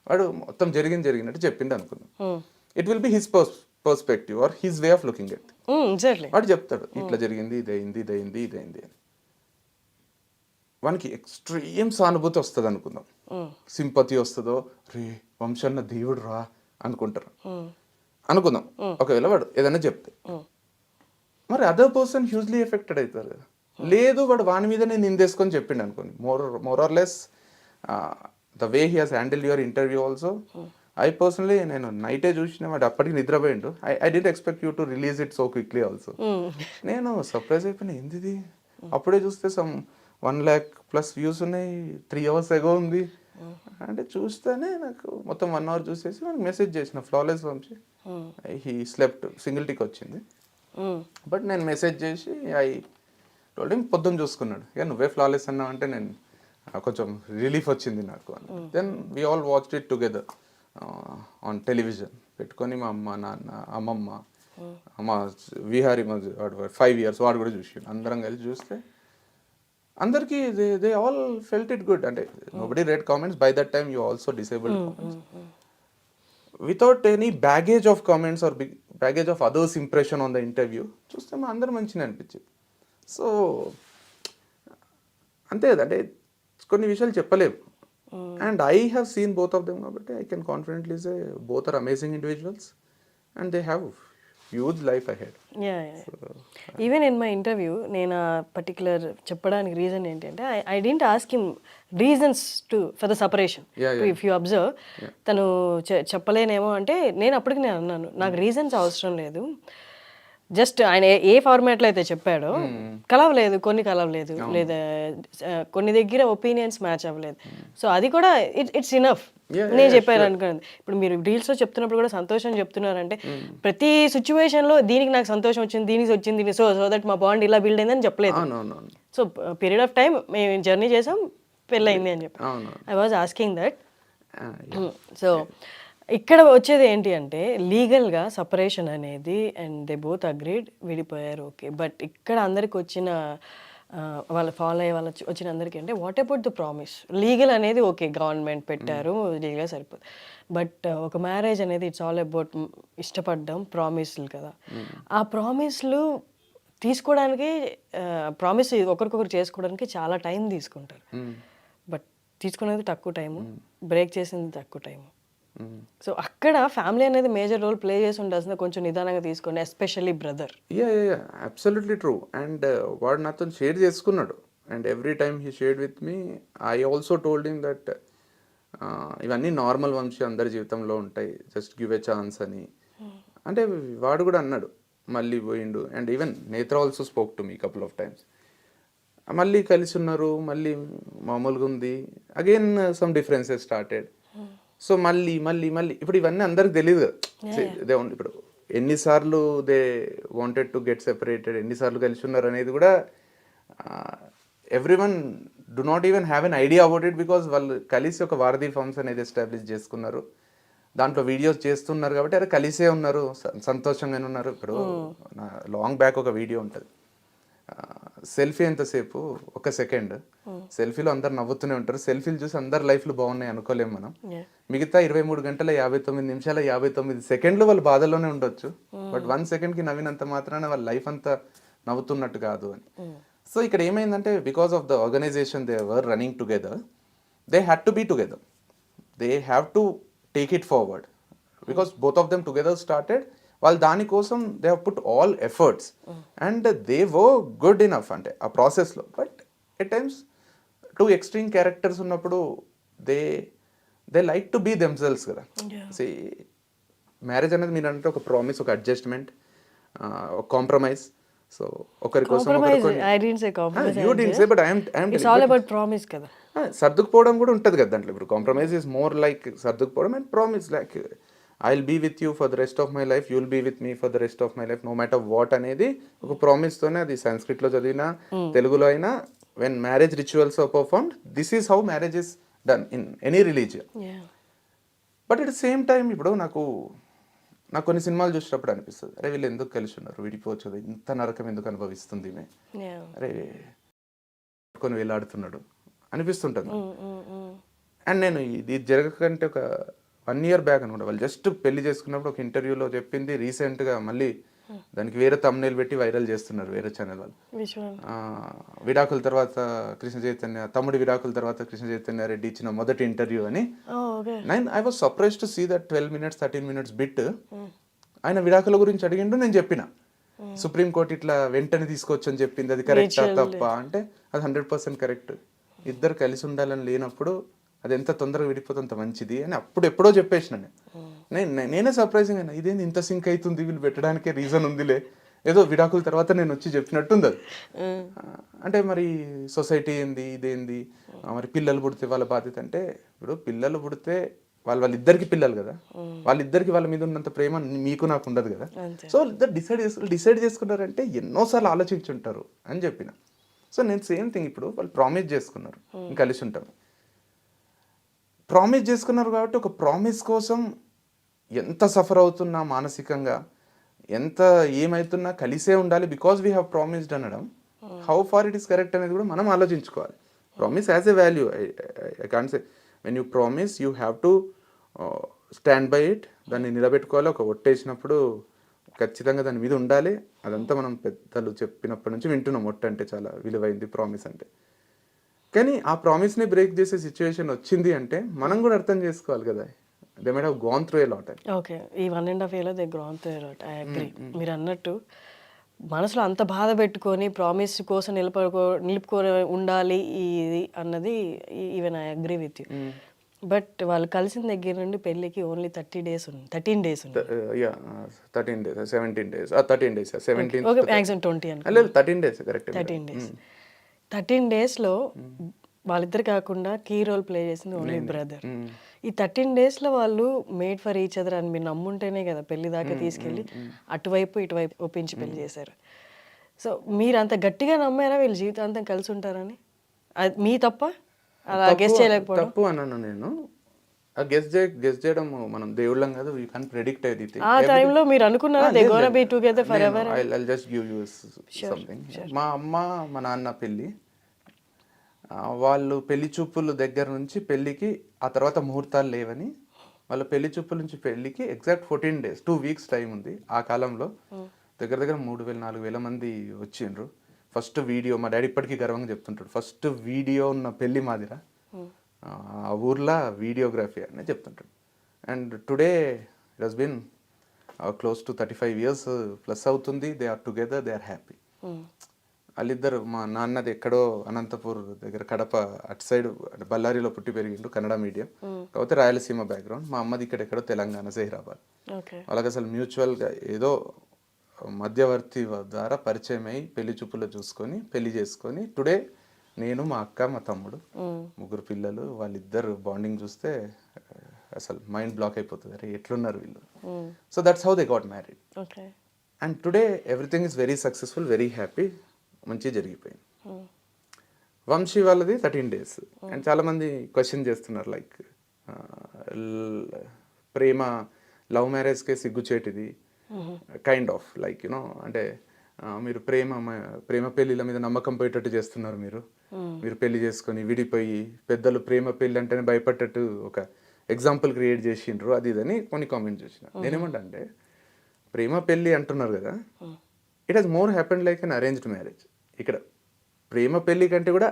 వాడు మొత్తం జరిగినట్టు చెప్పిండు అనుకుందాం, it will be his perspective are his way of looking at. వాడు చెప్తాడు ఇట్లా జరిగింది, ఇదైంది అని. వానికి ఎక్స్ట్రీమ్ సానుభూతి వస్తుంది అనుకుందాం, సింపతి వస్తుందో, రే వంశన్న దేవుడు రా అనుకుంటారు అనుకుందాం. ఒకవేళ వాడు ఏదైనా చెప్తే, మరి అదర్ పర్సన్ హ్యూజ్లీ ఎఫెక్టెడ్ అవుతారు కదా. లేదు వాడు వాని మీద నేను నిందేసుకొని చెప్పిండు అనుకోండి, more or less the way he has handle your interview also. I personally నేను నైటే చూసిన, వాడు అప్పటికి నిద్రపోయిండు. I didn't expect you to release it so quickly also. నేను సర్ప్రైజ్ అయిపోయినా, ఏంది అప్పుడే చూస్తే సమ్ 1 lakh+ వ్యూస్ ఉన్నాయి, 3 hours ఎగో ఉంది అంటే. చూస్తేనే నాకు మొత్తం 1 hour చూసేసి మనకి మెసేజ్ చేసిన flawless Vamshi, he slept, single tick వచ్చింది. బట్ నేను మెసేజ్ చేసి ఐ టోల్డ్ హిమ్, పొద్దున్న చూసుకున్నాడు, ఇక నువ్వే ఫ్లాలెస్ అన్నావు అంటే నేను కొంచెం రిలీఫ్ వచ్చింది నాకు. Then we all watched it together on television పెట్టుకొని. మా అమ్మ, నాన్న, అమ్మమ్మ, మా విహారీ, వాడు 5 years వాడు కూడా చూసి, అందరం కలిసి చూస్తే అందరికీ they all felt it good. అంటే nobody red comments. By that time you also disabled comments without any baggage of comments are baggage of others impression on the interview. చూస్తే మా అందరూ మంచిగా అనిపించింది. సో అంతే కదా, అంటే కొన్ని విషయాలు చెప్పలేవు. And I have seen both of them కాబట్టి I can confidently say both are amazing individuals and they have huge life ahead. Even in my interview నేను పర్టికులర్ చెప్పడానికి రీజన్ ఏంటంటే, I didn't ask him reasons for the separation. If you observe, తను చెప్పలేనేమో అంటే, నేను అప్పటికి నేను అన్నాను, నాకు రీజన్స్ అవసరం లేదు, జస్ట్ ఆయన ఏ ఫార్మాట్లో అయితే చెప్పాడో కలవలేదు, కొన్ని కలవలేదు, లేదా కొన్ని దగ్గర ఒపీనియన్స్ మ్యాచ్ అవ్వలేదు. సో అది కూడా ఇట్స్ ఇనఫ్. నేను చెప్పాను అనుకున్నాను. ఇప్పుడు మీరు రీల్స్లో చెప్తున్నప్పుడు కూడా సంతోషం చెప్తున్నారంటే, ప్రతి సిచ్యువేషన్లో దీనికి నాకు సంతోషం వచ్చింది, దీనికి వచ్చింది, సో దట్ మా బాండ్ ఇలా బిల్డ్ అయిందని చెప్పలేదు. సో పీరియడ్ ఆఫ్ టైం మేము జర్నీ చేసాం, పెళ్ళయింది అని చెప్పి I was asking that. So ఇక్కడ వచ్చేది ఏంటి అంటే, లీగల్గా సపరేషన్ అనేది, అండ్ దే బోత్ అగ్రీడ్, విడిపోయారు, ఓకే. బట్ ఇక్కడ అందరికి వచ్చిన వాళ్ళు ఫాలో అయ్యే వాళ్ళు వచ్చిన అందరికీ అంటే, what about the promise? Legal అనేది ఓకే, గవర్నమెంట్ పెట్టారు, లీగల్గా సరిపోదు. బట్ ఒక మ్యారేజ్ అనేది ఇట్స్ ఆల్ అబౌట్ ఇష్టపడ్డం, ప్రామిస్లు కదా. ఆ ప్రామిస్లు తీసుకోవడానికి, ప్రామిస్ ఒకరికొకరు చేసుకోవడానికి చాలా టైం తీసుకుంటారు. బట్ తీసుకునేది తక్కువ టైము, బ్రేక్ చేసింది తక్కువ టైము. సో అక్కడ ఫ్యామిలీ అనేది మేజర్ రోల్ ప్లే చేసి ఉండాల్సింది, కొంచెం నిదానంగా తీసుకోండి, especially brother. Absolutely true. And వాడు నాతో షేర్ చేసుకున్నాడు, and every time he shared with me. I also told him that ఇవన్నీ నార్మల్ వంశీ, అందరి జీవితంలో ఉంటాయి, జస్ట్ గివ్ ఎ ఛాన్స్ అని. అంటే వాడు కూడా అన్నాడు, మళ్ళీ పోయిండు. అండ్ ఈవెన్ నేత్ర also spoke to me couple of times. మళ్ళీ కలిసి ఉన్నారు, మళ్ళీ మామూలుగా ఉంది, again some differences started. So మళ్ళీ మళ్ళీ మళ్ళీ ఇప్పుడు ఇవన్నీ అందరికి తెలియదు కదా. దే ఓన్లీ ఇప్పుడు ఎన్నిసార్లు they wanted to get separated, ఎన్నిసార్లు కలిసి ఉన్నారు అనేది కూడా every one do not even have an idea about it, because వాళ్ళు కలిసి ఒక వారధి ఫార్మ్స్ అనేది ఎస్టాబ్లిష్ చేసుకున్నారు, దాంట్లో వీడియోస్ చేస్తున్నారు కాబట్టి అరే కలిసే ఉన్నారు, సంతోషంగానే ఉన్నారు. ఇప్పుడు లాంగ్ బ్యాక్ ఒక వీడియో ఉంటుంది, సెల్ఫీ ఎంతసేపు, ఒక సెకండ్ సెల్ఫీలో అందరు నవ్వుతూనే ఉంటారు, సెల్ఫీలు చూసి అందరు లైఫ్లు బాగున్నాయి అనుకోలేము మనం. మిగతా 23 గంటల 59 నిమిషాల 59 సెకండ్లు వాళ్ళు బాధలోనే ఉండొచ్చు, బట్ 1 సెకండ్కి నవ్వినంత మాత్రాన వాళ్ళ లైఫ్ అంతా నవ్వుతున్నట్టు కాదు అని. సో ఇక్కడ ఏమైందంటే because of the organisation they were running together, they had to be together, they have to take it forward, because both of them together started. వాళ్ళు దానికోసం they have put all efforts and they వో good enough అంటే ఆ ప్రాసెస్లో. But at times 2 extreme characters ఉన్నప్పుడు they like to be themselves కదా. C marriage అనేది మీరు అంటే ఒక ప్రామిస్, ఒక అడ్జస్ట్మెంట్, ఒక కాంప్రమైజ్. సో ఒకరి కోసం సర్దుకుపోవడం కూడా ఉంటుంది కదా దాంట్లో. ఇప్పుడు compromise is more like సర్దుకుపోవడం, and promise like I will be with you for the rest of my life, you will be with me for the rest of my life, no matter what అనేది ఒక ప్రామిస్తోనే. అది సంస్కృత్లో చదివినా తెలుగులో అయినా, when marriage rituals are performed, this is how marriage is done in any religion. But at the same time ఇప్పుడు నాకు కొన్ని సినిమాలు చూసినప్పుడు అనిపిస్తుంది, అరే వీళ్ళు ఎందుకు కలిసి ఉన్నారు, విడిపోవచ్చు కదా, ఇంత నరకం ఎందుకు అనుభవిస్తుంది ఈమె, అరే కొన్ని వేలాడుతున్నాడు అనిపిస్తుంటుంది. అండ్ నేను ఇది జరగకంటే ఒక 1 year బ్యాక్ అనుకుంటా, వాళ్ళు జస్ట్ పెళ్లి చేసుకున్నప్పుడు ఒక ఇంటర్వ్యూలో చెప్పింది రీసెంట్గా మళ్ళీ దానికి వేరే thumbnail పెట్టి వైరల్ చేస్తున్నారు వేరే ఛానల్ వాళ్ళు. విడాకుల తర్వాత కృష్ణ చైతన్య, తమ్ముడి విడాకుల తర్వాత కృష్ణ చైతన్య రెడ్డి ఇచ్చిన మొదటి ఇంటర్వ్యూ అని. I was surprised to see that 12 minutes 13 minutes bit ఆయన విడాకుల గురించి అడిగిండు, నేను చెప్పిన సుప్రీంకోర్టు ఇట్లా వెంటనే తీసుకోవచ్చు అని చెప్పింది, అది కరెక్టా తప్ప అంటే అది 100% కరెక్ట్. ఇద్దరు కలిసి ఉండాలని లేనప్పుడు అది ఎంత తొందరగా విడిపోతే అంత మంచిది అని అప్పుడు ఎప్పుడో చెప్పేసిన నేనే సర్ప్రైజింగ్ అయినా, ఇదేంది ఇంత సింక్ అవుతుంది, వీళ్ళు పెట్టడానికే రీజన్ ఉందిలే, ఏదో విడాకుల తర్వాత నేను వచ్చి చెప్పినట్టుంది అది. అంటే మరి సొసైటీ ఏంది, ఇదేంది, మరి పిల్లలు పుడితే వాళ్ళ బాధ్యత అంటే, ఇప్పుడు పిల్లలు పుడితే వాళ్ళిద్దరికి పిల్లలు కదా, వాళ్ళిద్దరికి వాళ్ళ మీద ఉన్నంత ప్రేమ మీకు నాకు ఉండదు కదా. సో ఇద్దరు డిసైడ్ చేసుకున్నారంటే ఎన్నోసార్లు ఆలోచించుంటారు అని చెప్పిన. సో నేను సేమ్ థింగ్, ఇప్పుడు వాళ్ళు ప్రామిస్ చేసుకున్నారు కలిసి ఉంటాం, ప్రామిస్ చేసుకున్నారు కాబట్టి ఒక ప్రామిస్ కోసం ఎంత సఫర్ అవుతున్నా మానసికంగా, ఎంత ఏమవుతున్నా కలిసే ఉండాలి, బికాస్ వీ హ్యావ్ ప్రామిస్డ్ అనడం, how far it is correct అనేది కూడా మనం ఆలోచించుకోవాలి. Promise as a value, I can't say when you promise you have to stand by it, దాన్ని నిలబెట్టుకోవాలి. ఒక ఒట్టేసినప్పుడు ఖచ్చితంగా దాని మీద ఉండాలి. అదంతా మనం పెద్దలు చెప్పినప్పటి నుంచి వింటున్నాం, ఒట్టు అంటే చాలా విలువైంది ప్రామిస్ అంటే. కానీ ఆ ప్రామిస్ని బ్రేక్ చేసే సిచ్యువేషన్ వచ్చింది అంటే మనం కూడా అర్థం చేసుకోవాలి కదా, they might have gonna through a lot. Okay, ఈ 1.5 year they gonna through a lot, I agree. మీరు అన్నట్టు మనసులో అంత బాధ పెట్టుకొని ప్రామిస్ కోసం నిలుపుకొని ఉండాలి ఇది అన్నది, even I agree with you. But వాళ్ళు కలిసిన దగ్గర నుండి పెళ్ళికి ఓన్లీ 13 days ఉంది. 13 days ఉంది. 13 days 17 days 13 days 17 okay, maximum 20 అని. లేదు 13 days కరెక్ట్. 13 days. 13 daysలో వాళ్ళిద్దరు కాకుండా కీ రోల్ ప్లే చేసింది ఓన్లీ బ్రదర్. ఈ 13 daysలో వాళ్ళు మేడ్ ఫర్ ఈచ్ అదర్ అని మీరు నమ్ముంటేనే కదా పెళ్లి దాకా తీసుకెళ్ళి అటువైపు ఇటువైపు ఒప్పించి పెళ్లి చేశారు. సో మీరు అంత గట్టిగా నమ్మారా వీళ్ళు జీవితాంతం కలిసి ఉంటారని? అది మీ తప్ప అలా గెస్ చేయలేకపోవడం? తప్పు అన్నాను నేను. గెస్ చేయడం మనం దేవుళ్ళం కాదు, యూ కెన్ ప్రెడిక్ట్ ఎనీథింగ్. ఆ టైంలో మీరు అనుకున్నారా they gonna B together for ever? I just give you something. మా అమ్మ మా నాన్న పెళ్ళి, వాళ్ళు పెళ్లి చూపుల దగ్గర నుంచి పెళ్ళికి, ఆ తర్వాత ముహూర్తాలు లేవని, వాళ్ళ పెళ్లి చూపుల నుంచి పెళ్ళికి ఎగ్జాక్ట్ 14 days 2 weeks టైం ఉంది. ఆ కాలంలో దగ్గర 3,000-4,000 మంది వచ్చిండ్రు. ఫస్ట్ వీడియో, మా డాడీ ఇప్పటికీ గర్వంగా చెప్తుంటాడు, ఫస్ట్ వీడియో ఉన్న పెళ్ళి మాదిరా ఆ ఊర్లో వీడియోగ్రఫీ అని చెప్తుంటాడు. And today it has been close to 35 years plus అవుతుంది. They are together, they are happy. వాళ్ళిద్దరు, మా నాన్నది ఎక్కడో అనంతపూర్ దగ్గర కడప అటు సైడ్ బళ్ళారిలో పుట్టి పెరిగిండు, కన్నడ మీడియం, కాకపోతే రాయలసీమ బ్యాక్గ్రౌండ్. మా అమ్మది ఇక్కడెక్కడో తెలంగాణ, జహీరాబాద్. వాళ్ళకి అసలు మ్యూచువల్గా ఏదో మధ్యవర్తి ద్వారా పరిచయం అయ్యి పెళ్లి చూపులో చూసుకొని పెళ్లి చేసుకొని టుడే నేను మా అక్క మా తమ్ముడు ముగ్గురు పిల్లలు, వాళ్ళిద్దరు బాండింగ్ చూస్తే అసలు మైండ్ బ్లాక్ అయిపోతుంది, అరే ఎట్లున్నారు వీళ్ళు. So that's how they got married. Okay. And today everything is very successful, very happy, మంచిగా జరిగిపోయింది. వంశీ వాళ్ళది 13 days. అండ్ చాలామంది క్వశ్చన్ చేస్తున్నారు like Prema love మ్యారేజ్కే సిగ్గుచేటిది kind of like you know, అంటే మీరు ప్రేమ పెళ్ళిళ్ళ మీద నమ్మకం పోయేటట్టు చేస్తున్నారు మీరు పెళ్లి చేసుకొని విడిపోయి పెద్దలు ప్రేమ పెళ్ళి అంటేనే భయపడ్డట్టు ఒక ఎగ్జాంపుల్ క్రియేట్ చేసిండ్రు అది ఇదని కొన్ని కామెంట్స్ చేసిన. నేనేమంటా అంటే ప్రేమ పెళ్ళి అంటున్నారు కదా, it has more happened like an arranged marriage. ఇక్కడ ప్రేమ పెళ్ళి కంటే కూడా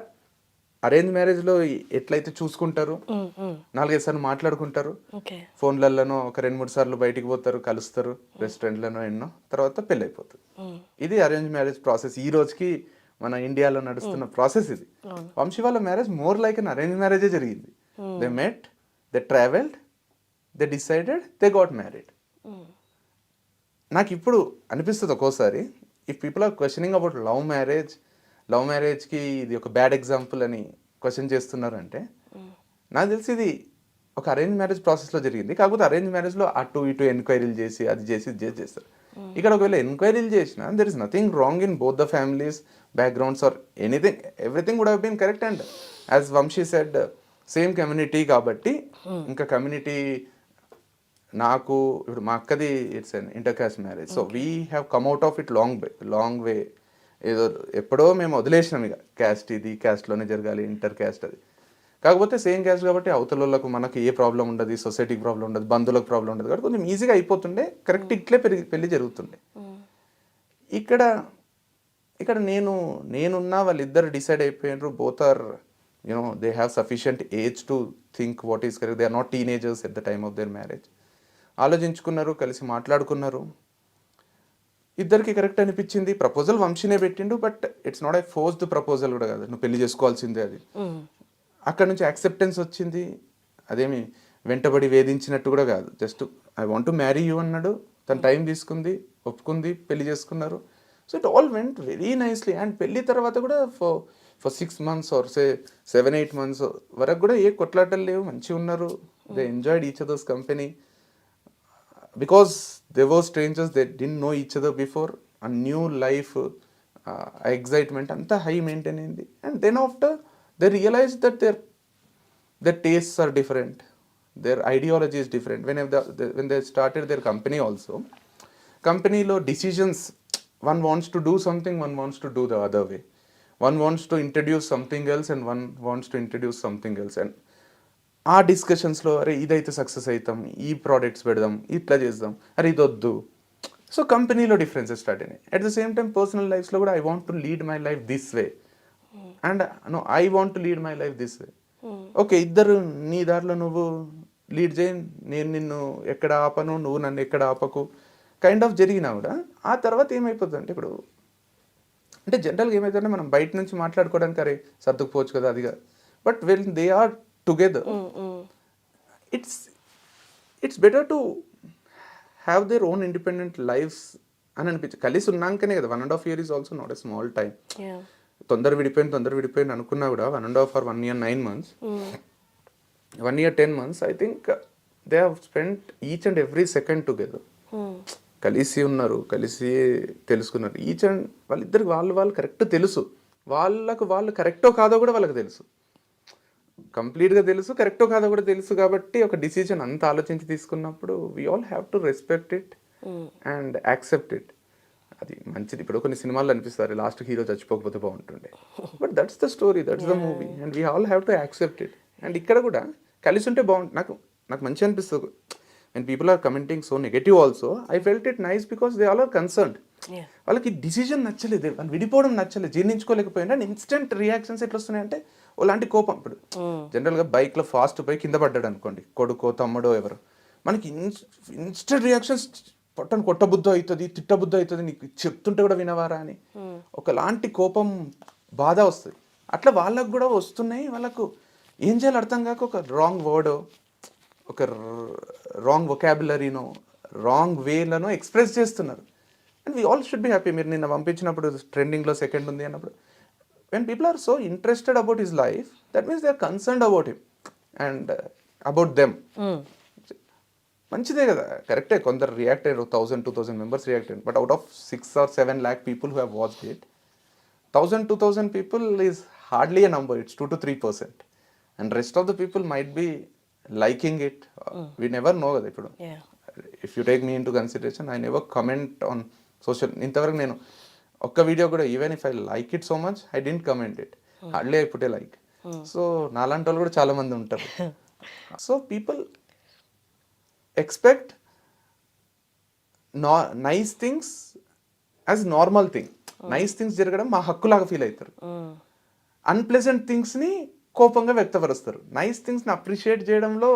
అరేంజ్ మ్యారేజ్లో ఎట్లయితే చూసుకుంటారు, 4-5 సార్లు మాట్లాడుకుంటారు, ఫోన్లలోనో ఒక 2-3 సార్లు బయటికి పోతారు, కలుస్తారు రెస్టారెంట్లను ఎన్నో, తర్వాత పెళ్ళి అయిపోతుంది. ఇది అరేంజ్ మ్యారేజ్ ప్రాసెస్. ఈ రోజుకి మన ఇండియాలో నడుస్తున్న ప్రాసెస్ ఇది. వంశీ వాళ్ళ marriage more like an arrange మ్యారేజే జరిగింది. They met, they travelled, they decided, they got married. నాకు ఇప్పుడు అనిపిస్తుంది ఒక్కోసారి, if people are questioning about love మ్యారేజ్కి ఇది ఒక బ్యాడ్ ఎగ్జాంపుల్ అని క్వశ్చన్ చేస్తున్నారంటే, నాకు తెలిసి ఇది ఒక అరేంజ్ మ్యారేజ్ ప్రాసెస్లో జరిగింది. కాకపోతే అరేంజ్ మ్యారేజ్లో అటు ఇటు ఎంక్వైరీలు చేసి అది చేసి ఇది చేస్తారు. ఇక్కడ ఒకవేళ ఎంక్వైరీలు చేసినా there is nothing wrong in both the families backgrounds or anything, everything would have been correct. And as Vamsi said, same community కాబట్టి ఇంకా కమ్యూనిటీ నాకు ఇప్పుడు మా అక్కది it's an inter caste marriage. So we have come out of it long way. ఏదో ఎప్పుడో మేము వదిలేసినాం ఇక క్యాస్ట్ ఇది క్యాస్ట్లోనే జరగాలి, ఇంటర్ క్యాస్ట్ అది. కాకపోతే సేమ్ క్యాస్ట్ కాబట్టి అవతల వాళ్ళకు మనకి ఏ ప్రాబ్లం ఉండదు, సొసైటీకి ప్రాబ్లం ఉండదు, బంధువులకు ప్రాబ్లం ఉండదు, కాబట్టి కొంచెం ఈజీగా అయిపోతుండే, కరెక్ట్ ఇట్లే పెళ్లి జరుగుతుండే. ఇక్కడ నేనున్నా వాళ్ళిద్దరు డిసైడ్ అయిపోయినారు, both are you know they have sufficient age to think what is correct. They are not teenagers at the time of their marriage. ఆలోచించుకున్నారు, కలిసి మాట్లాడుకున్నారు, ఇద్దరికి కరెక్ట్ అనిపించింది. ప్రపోజల్ వంశీనే పెట్టిండు, but it's not I forced proposal కూడా కాదు, నువ్వు పెళ్లి చేసుకోవాల్సిందే అది. అక్కడ నుంచి యాక్సెప్టెన్స్ వచ్చింది, అదేమి వెంటబడి వేధించినట్టు కూడా కాదు, just I want to marry you అన్నాడు, తన టైం తీసుకుంది, ఒప్పుకుంది, పెళ్లి చేసుకున్నారు. So it all went very nicely. And పెళ్లి తర్వాత కూడా ఫర్ 6 months ఆర్ 7-8 months వరకు కూడా ఏ కొట్లాటలు లేవు, మంచిగా ఉన్నారు. They enjoyed each others company because they were strangers, they didn't know each other before. A new life, excitement anta high maintain ayindi. And then after they realized that their tastes are different, their ideology is different. When they started their company also, company lo decisions, one wants to do something, one wants to do the other way, one wants to introduce something else and one wants to introduce something else. And ఆ డిస్కషన్స్లో అరే ఇదైతే success అవుతాం, ఈ products పెడదాం, ఇట్లా చేద్దాం, అరే ఇది వద్దు. సో కంపెనీలో డిఫరెన్సెస్ స్టార్ట్ అయినాయి. At the same time personal లైఫ్స్లో కూడా I want to lead my life this way and no I want to lead my life this way. Okay, ఇద్దరు నీ దారిలో నువ్వు లీడ్ చేయి, నేను నిన్ను ఎక్కడ ఆపను, నువ్వు నన్ను ఎక్కడ ఆపకు కైండ్ ఆఫ్ జరిగినా కూడా ఆ తర్వాత ఏమైపోతుంది అంటే, ఇప్పుడు అంటే జనరల్గా ఏమవుతుందంటే మనం బయట నుంచి మాట్లాడుకోవడానికి అరే సర్దుకుపోవచ్చు కదా అదిగా, but when they are together, it's better to have their own independent lives అని అనిపించి కలిసి ఉన్నాకనే కదా. 1.5 years is also not a small time. తొందర విడిపోయింది అనుకున్నా కూడా 1.5 or 1 year 9 months, 1 year 10 months, I think they have spent each and every second together. కలిసి ఉన్నారు, కలిసి తెలుసుకున్నారు. ఈచ్ అండ్ వాళ్ళిద్దరికి వాళ్ళు కరెక్ట్ తెలుసు, వాళ్ళు కరెక్టో కాదో కూడా వాళ్ళకి తెలుసు, కంప్లీట్గా తెలుసు, కరెక్టో కాదో కూడా తెలుసు. కాబట్టి ఒక డిసిజన్ అంత ఆలోచించి తీసుకున్నప్పుడు we all have to respect it and accept it. అది మంచిది. ఇప్పుడు కొన్ని సినిమాలు అనిపిస్తారు లాస్ట్ హీరో చచ్చిపోకపోతే బాగుంటుండే, but that's the story, that's the movie and we all have to accept it. And ఇక్కడ కూడా కలిసి ఉంటే బాగుంటుంది. నాకు మంచి అనిపిస్తుంది. And people are commenting so negative also, I felt it nice because they all are concerned. వాళ్ళకి decision నచ్చలేదు, వాళ్ళు విడిపోవడం నచ్చలేదు, జీర్ణించుకోలేకపోయినా అండ్ ఇన్స్టెంట్ రియాక్షన్స్ ఎట్లా వస్తున్నాయంటే అలాంటి కోపం. ఇప్పుడు జనరల్గా బైక్లో ఫాస్ట్ పోయి కింద పడ్డాడు అనుకోండి, కొడుకో తమ్ముడో ఎవరు, మనకి ఇన్స్టెంట్ రియాక్షన్స్, పొట్టను కొట్టబుద్ధి అవుతుంది, తిట్టబుద్ధి అవుతుంది, నీకు చెప్తుంటే కూడా వినవారా అని ఒకలాంటి కోపం, బాధ వస్తుంది. అట్లా వాళ్ళకు కూడా వస్తున్నాయి. వాళ్ళకు ఏం చేయాలో అర్థం కాక ఒక రాంగ్ వర్డ్, ఒక రాంగ్ వొకాబులరీనో, రాంగ్ వేలను ఎక్స్ప్రెస్ చేస్తున్నారు. And we all should be happy. మీరు నిన్న పంపించినప్పుడు ట్రెండింగ్లో 2nd ఉంది అన్నప్పుడు when people are so interested about his life, that means they are concerned about him and about them. మంచిదే కదా, కరెక్టే, కొందరు రియాక్ట్ అయ్యారు, 1000-2000 మెంబర్స్ రియాక్ట్ అయ్యారు, but out of 6 or 7 lakh people who have watched it, 1000-2000 people is hardly a number. It's 2-3%, and rest of the people might be liking it. We never know కదా. ఇప్పుడు if you take me into consideration, I never comment on social. ఇంతవరకు నేను ఒక్క video కూడా, even if I like it so much, I don't comment it, hardly I put a like. So నాలాంటి వాళ్ళు కూడా చాలా మంది ఉంటారు. So people expect nice things as normal thing. Nice things జరగడం మా హక్కులాగా ఫీల్ అవుతారు. అన్ప్లెజెంట్ థింగ్స్ని కోపంగా వ్యక్తపరుస్తారు. నైస్ థింగ్స్ని అప్రిషియేట్ చేయడంలో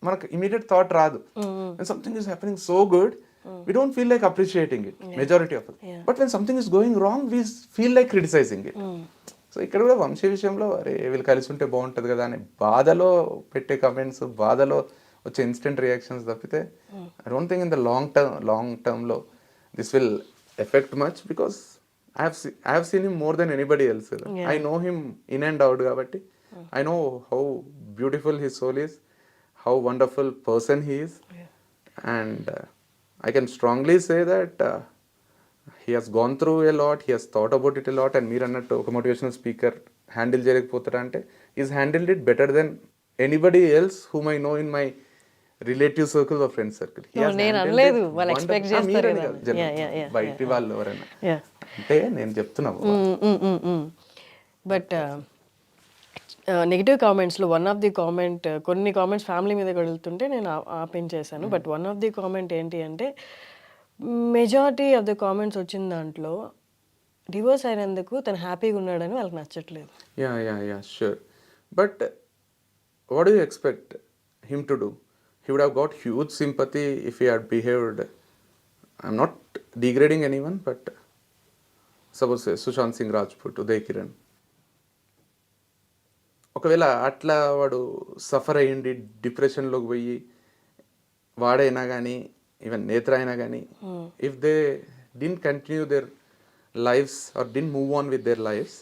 మనకు ఇమీడియట్ థాట్ రాదు. Something is happening so good, we don't feel like appreciating it, majority of it. But when something is going wrong, we feel like criticizing it. So ఇక్కడ కూడా వంశీ విషయంలో, అరే వీళ్ళు కలిసి ఉంటే బాగుంటుంది కదా అని బాధలో పెట్టే కమెంట్స్, బాధలో వచ్చే ఇన్స్టెంట్ రియాక్షన్స్ తప్పితే I don't think in the long టర్మ్లో this will effect much, because I have seen him more than anybody else. I know him in and out కాబట్టి I know how beautiful his soul is, how wonderful person he is, and I can strongly say that he has gone through a lot, he has thought about it a lot, and meer annattu oka motivational speaker handle cheyalekapotara ante he's handled it better than anybody else whom I know in my relative circle or friend circle. He has నేను అనలేదు, వాళ్ళు expect చేస్తారు కదా, బయటి వాళ్ళు ఎవరైనా అంటే నేను చెప్తున్నా. బట్ నెగిటివ్ కామెంట్స్లో వన్ ఆఫ్ ది కామెంట్, కొన్ని కామెంట్స్ ఫ్యామిలీ మీద వెళ్తుంటే నేను ఆపించేశాను. But one of the comment ఏంటి అంటే, మెజారిటీ ఆఫ్ ది కామెంట్స్ వచ్చిన దాంట్లో డివోర్స్ అయినందుకు తను హ్యాపీగా ఉన్నాడని వాళ్ళకి నచ్చట్లేదు. Yeah sure, but what do you expect him to do? He would have got huge sympathy if he had behaved. I'm not degrading anyone, but suppose Sushant Singh Rajput, Uday Kiran, ఒకవేళ అట్లా వాడు సఫర్ అయ్యిండి డిప్రెషన్లోకి పోయి వాడైనా కానీ, ఈవెన్ నేత్ర అయినా కానీ, if they didn't continue their lives or didn't move on with their lives,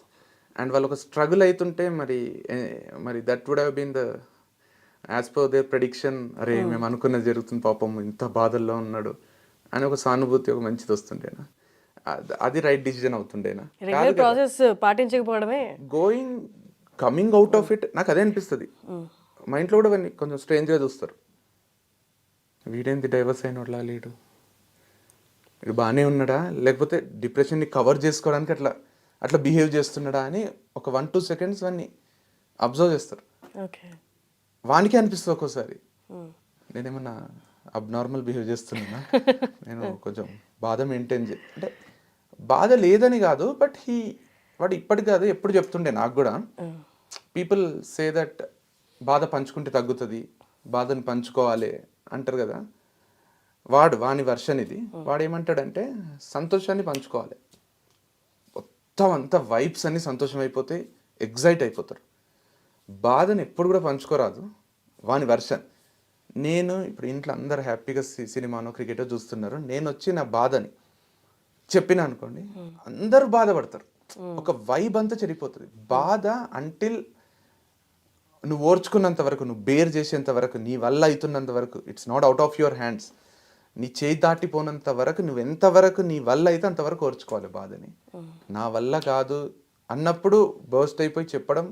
and వాళ్ళు ఒక స్ట్రగుల్ అవుతుంటే మరి that would have been the as per their prediction. అరే మేము అనుకున్నది జరుగుతుంది, పాపం ఇంత బాధల్లో ఉన్నాడు అని ఒక సానుభూతి, ఒక మంచిది వస్తుండేనా? అది right decision అవుతుండేనా? Process పాటించకపోవడమే coming out of it. నాకు అదే అనిపిస్తుంది. మా ఇంట్లో కూడా కొంచెం స్ట్రేంజ్గా చూస్తారు, వీడేంటి డైవర్స్ అయినట్లా లేడు, వీడు బాగానే ఉన్నాడా, లేకపోతే డిప్రెషన్ని కవర్ చేసుకోవడానికి అట్లా బిహేవ్ చేస్తున్నాడా అని ఒక 1-2 seconds వాడిని అబ్జర్వ్ చేస్తారు. వానికి అనిపిస్తుంది ఒక్కోసారి, నేనేమన్నా అబ్నార్మల్ బిహేవ్ చేస్తున్నానా, నేను కొంచెం బాధ మెయింటైన్ అంటే బాధ లేదని కాదు, బట్ వాడు ఇప్పటికి కాదు ఎప్పుడు చెప్తుండే నాకు కూడా. పీపుల్ సే దట్ బాధ పంచుకుంటే తగ్గుతుంది, బాధను పంచుకోవాలి అంటారు కదా. వాని వర్షన్ ఇది. వాడు ఏమంటాడంటే సంతోషాన్ని పంచుకోవాలి, మొత్తం అంతా వైబ్స్ అన్ని సంతోషం అయిపోతే ఎగ్జైట్ అయిపోతారు. బాధను ఎప్పుడు కూడా పంచుకోరాదు, వాని వర్షన్. నేను ఇప్పుడు ఇంట్లో అందరు హ్యాపీగా సినిమానో క్రికెటో చూస్తున్నారు, నేను వచ్చి నా బాధని చెప్పినా అనుకోండి, అందరూ బాధపడతారు, ఒక వైబ్ అంతా చెడిపోతుంది. బాధ అంటిల్ నువ్వు ఓర్చుకున్నంత వరకు, నువ్వు బేర్ చేసేంత వరకు, నీ వల్ల అవుతున్నంత వరకు, it's not out of your hands, నీ చేయి దాటిపోనంత వరకు, నువ్వు ఎంతవరకు నీ వల్ల అయితే అంతవరకు ఓర్చుకోవాలి బాధని. నా వల్ల కాదు అన్నప్పుడు బర్స్ట్ అయిపోయి చెప్పడం